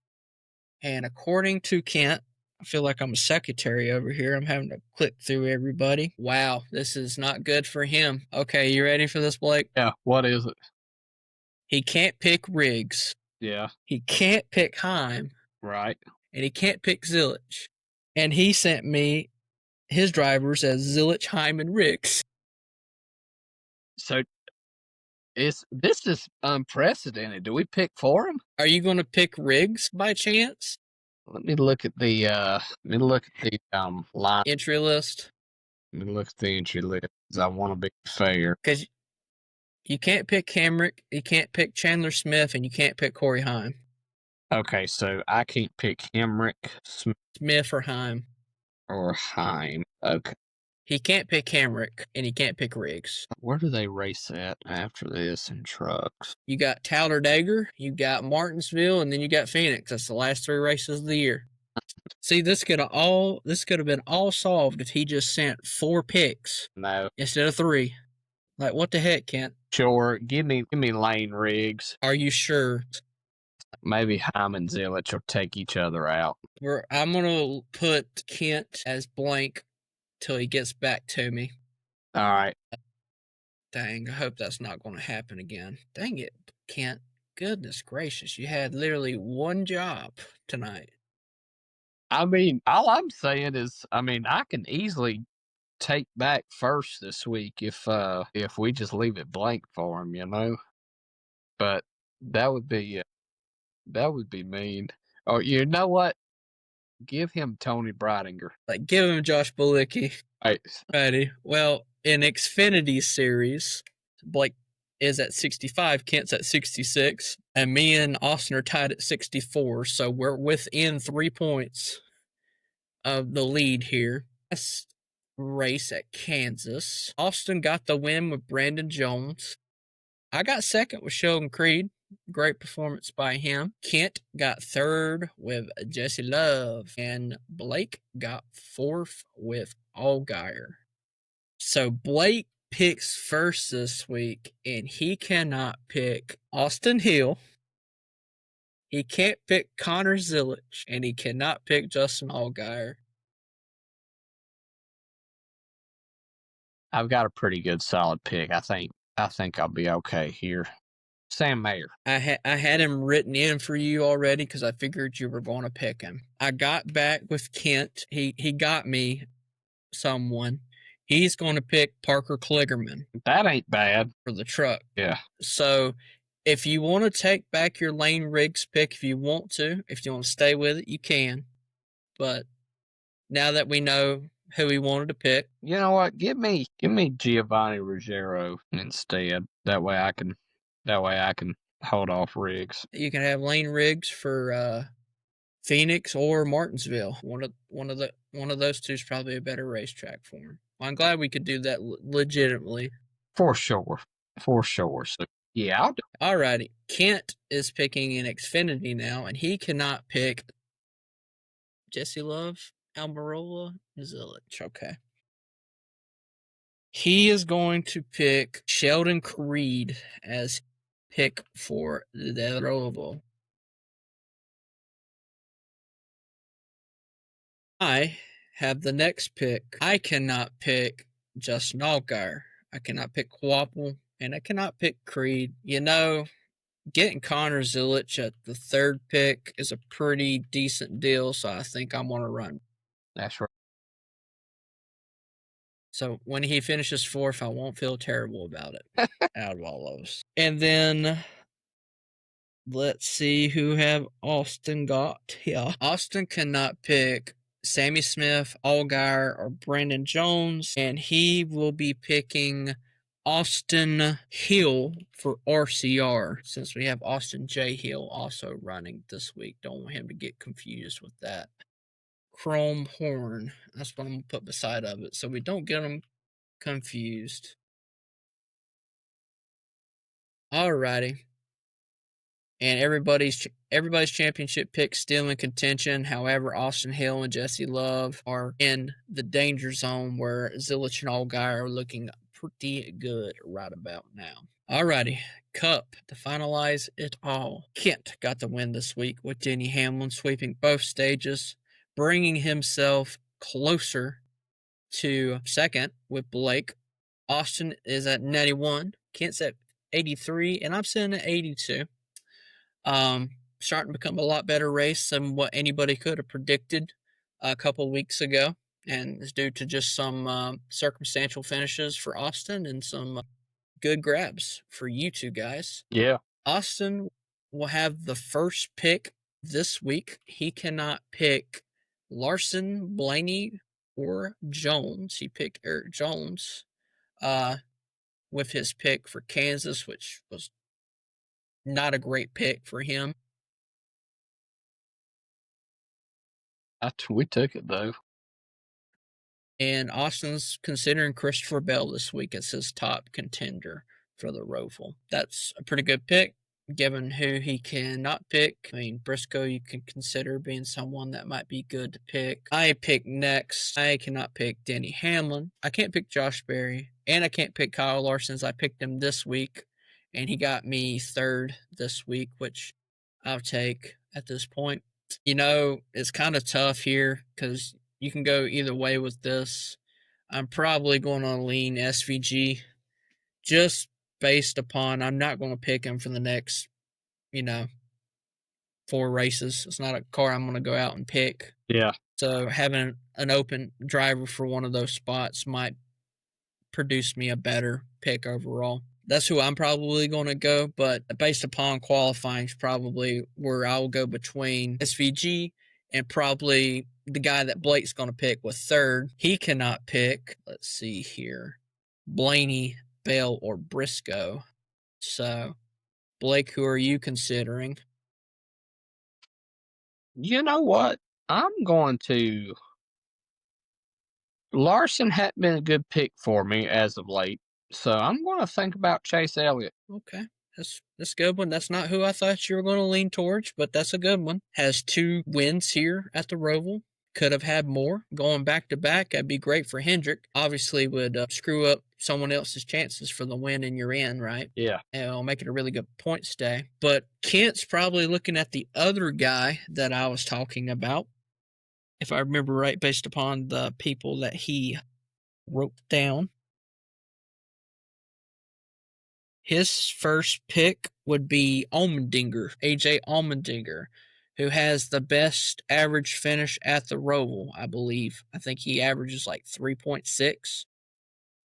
S3: And according to Kent, I feel like I'm a secretary over here. I'm having to click through everybody. Wow, this is not good for him. Okay, you ready for this, Blake?
S4: Yeah, what is it?
S3: He can't pick Riggs.
S4: Yeah.
S3: He can't pick Heim.
S4: Right.
S3: And he can't pick Zilic. And he sent me his drivers as Zilic, Heim, and Riggs.
S4: So this is unprecedented. Do we pick for him?
S3: Are you going to pick Riggs by chance?
S4: Let me look at the line.
S3: Entry list.
S4: Let me look at the entry list. I want to be fair.
S3: Because you can't pick Hemrick, you can't pick Chandler Smith, and you can't pick Corey Heim.
S4: Okay, so I can't pick Hemrick,
S3: Smith or Heim.
S4: Or Heim. Okay.
S3: He can't pick Hemrick, and he can't pick Riggs.
S4: Where do they race at after this in trucks?
S3: You got Talladega, you got Martinsville, and then you got Phoenix. That's the last 3 races of the year. See, this could have been all solved if he just sent 4 picks.
S4: No.
S3: Instead of 3. Like, what the heck, Kent?
S4: Sure. Give me Lane Riggs.
S3: Are you sure?
S4: Maybe Heim and Zilic will take each other out.
S3: I'm going to put Kent as blank till he gets back to me.
S4: All right.
S3: Dang, I hope that's not going to happen again. Dang it, Kent. Goodness gracious, you had literally one job tonight.
S4: I mean, all I'm saying is, I can easily take back first this week if we just leave it blank for him, you know. But that would be mean. Or you know what? Give him Tony Bridinger.
S3: Like, give him Josh Bilicki.
S4: Right.
S3: Righty. Well, in Xfinity series, Blake, is at 65, Kent's at 66, and me and Austin are tied at 64, so we're within 3 points of the lead here. Last race at Kansas, Austin got the win with Brandon Jones. I got second with Sheldon Creed. Great performance by him. Kent got third with Jesse Love, and Blake got fourth with Allgaier. So Blake picks first this week, and he cannot pick Austin Hill. He can't pick Connor Zilich, and he cannot pick Justin Allgaier.
S4: I've got a pretty good solid pick. I think I'll be okay here. Sam Mayer.
S3: I had him written in for you already because I figured you were going to pick him. I got back with Kent. He got me someone. He's going to pick Parker Kligerman.
S4: That ain't bad.
S3: For the truck.
S4: Yeah.
S3: So if you want to take back your Lane Riggs pick, if you want to stay with it, you can. But now that we know who he wanted to pick.
S4: You know what? Give me Giovanni Ruggiero instead. That way I can hold off Riggs.
S3: You can have Lane Riggs for Phoenix or Martinsville. One of those two is probably a better racetrack for him. Well, I'm glad we could do that legitimately.
S4: For sure. So yeah, I'll do.
S3: Alrighty. Kent is picking an Xfinity now, and he cannot pick Jesse Love, Almirola, Zilich. Okay. He is going to pick Sheldon Creed as pick for the Roval. I have the next pick. I cannot pick Justin Allgaier. I cannot pick Quapple, and I cannot pick Creed. You know, getting Connor Zilich at the third pick is a pretty decent deal, so I think I'm going to run.
S4: That's right.
S3: So when he finishes fourth, I won't feel terrible about it out of all those. And then let's see who have Austin got here. Austin cannot pick Sammy Smith, Allgaier, or Brandon Jones, and he will be picking Austin Hill for RCR, since we have Austin J. Hill also running this week. Don't want him to get confused with that. Chrome Horn. That's what I'm going to put beside of it, so we don't get them confused. Alrighty. And everybody's championship picks still in contention. However, Austin Hill and Jesse Love are in the danger zone, where Zilich and Allgaier are looking pretty good right about now. Alrighty, Cup to finalize it all. Kent got the win this week with Denny Hamlin sweeping both stages, bringing himself closer to second with Blake. Austin is at 91. Kent's at 83, and I'm sitting at 82. Starting to become a lot better race than what anybody could have predicted a couple weeks ago, and it's due to just some circumstantial finishes for Austin and some good grabs for you two guys.
S4: Yeah.
S3: Austin will have the first pick this week. He cannot pick Larson, Blaney, or Jones. He picked Eric Jones with his pick for Kansas, which was not a great pick for him.
S4: We took it, though.
S3: And Austin's considering Christopher Bell this week as his top contender for the Roval. That's a pretty good pick, given who he cannot pick. I mean, Briscoe you can consider being someone that might be good to pick. I pick next. I cannot pick Denny Hamlin. I can't pick Josh Berry. And I can't pick Kyle Larson, as I picked him this week. And he got me third this week, which I'll take at this point. You know, it's kind of tough here because you can go either way with this. I'm probably going to lean SVG just based upon I'm not going to pick him for the next, 4 races. It's not a car I'm going to go out and pick.
S4: Yeah.
S3: So having an open driver for one of those spots might produce me a better pick overall. That's who I'm probably going to go, but based upon qualifying is probably where I'll go between SVG and probably the guy that Blake's going to pick with third. He cannot pick, let's see here, Blaney, Bell, or Briscoe. So, Blake, who are you considering?
S4: You know what? I'm going to. Larson hadn't been a good pick for me as of late, so I'm going to think about Chase Elliott.
S3: Okay. That's a good one. That's not who I thought you were going to lean towards, but that's a good one. Has 2 wins here at the Roval. Could have had more. Going back to back, that'd be great for Hendrick. Obviously, would screw up someone else's chances for the win in your end, right?
S4: Yeah.
S3: And it'll make it a really good point stay. But Kent's probably looking at the other guy that I was talking about, if I remember right, based upon the people that he wrote down. His first pick would be Allmendinger, AJ Allmendinger, who has the best average finish at the Roval, I believe. I think he averages like 3.6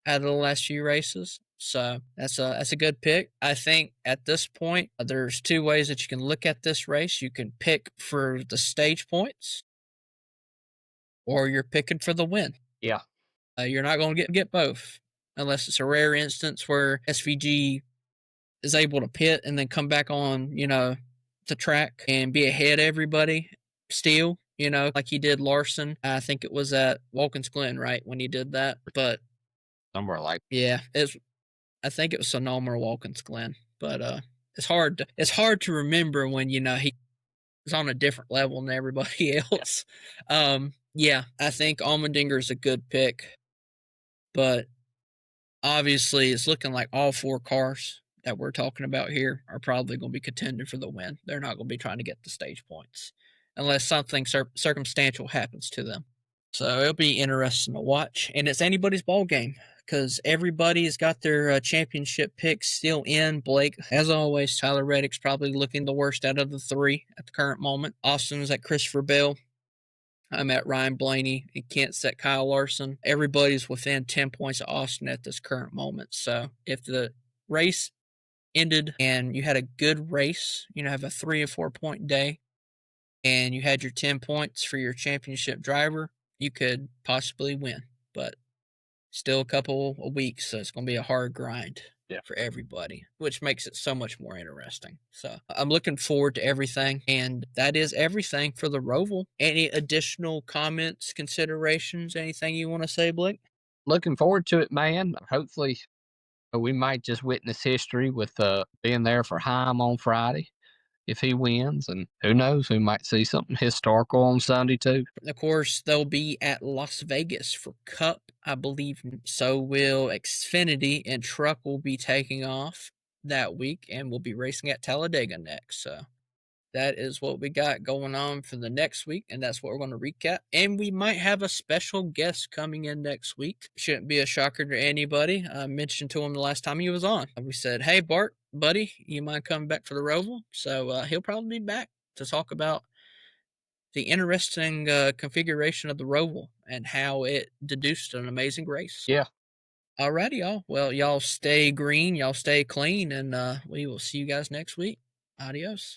S3: out of the last few races. So that's a good pick. I think at this point, there's 2 ways that you can look at this race. You can pick for the stage points, or you're picking for the win.
S4: Yeah.
S3: You're not going to get both, unless it's a rare instance where SVG is able to pit and then come back on, the track and be ahead of everybody still, like he did Larson. I think it was at Watkins Glen, right, when he did that. But
S4: Somewhere like.
S3: yeah, I think it was Sonoma or Watkins Glen. But it's hard to remember when he is on a different level than everybody else. Yeah, I think Allmendinger is a good pick, but obviously it's looking like all 4 cars that we're talking about here are probably going to be contending for the win. They're not going to be trying to get the stage points unless something circumstantial happens to them. So it'll be interesting to watch, and it's anybody's ball game because everybody's got their championship picks still in. Blake, as always, Tyler Reddick's probably looking the worst out of the 3 at the current moment. Austin's at Christopher Bell. I'm at Ryan Blaney. He can't set Kyle Larson. Everybody's within 10 points of Austin at this current moment. So if the race ended and you had a good race, have a 3 or 4 point day, and you had your 10 points for your championship driver, you could possibly win. But still a couple of weeks, so it's going to be a hard grind. Yeah. For everybody, which makes it so much more interesting. So I'm looking forward to everything, and that is everything for the Roval. Any additional comments, considerations, anything you want to say, Blake?
S4: Looking forward to it, man. Hopefully, we might just witness history with being there for Heim on Friday if he wins, and who knows, we might see something historical on Sunday too.
S3: Of course, they'll be at Las Vegas for Cup, I believe. So will Xfinity, and Truck will be taking off that week, and we'll be racing at Talladega next. So that is what we got going on for the next week, and that's what we're going to recap. And we might have a special guest coming in next week. Shouldn't be a shocker to anybody. I mentioned to him the last time he was on. We said, hey, Bart, buddy, you mind coming back for the Roval? So he'll probably be back to talk about the interesting configuration of the Roval and how it deduced an amazing race.
S4: Yeah.
S3: Alrighty, y'all. Well, y'all stay green, y'all stay clean, and we will see you guys next week. Adios.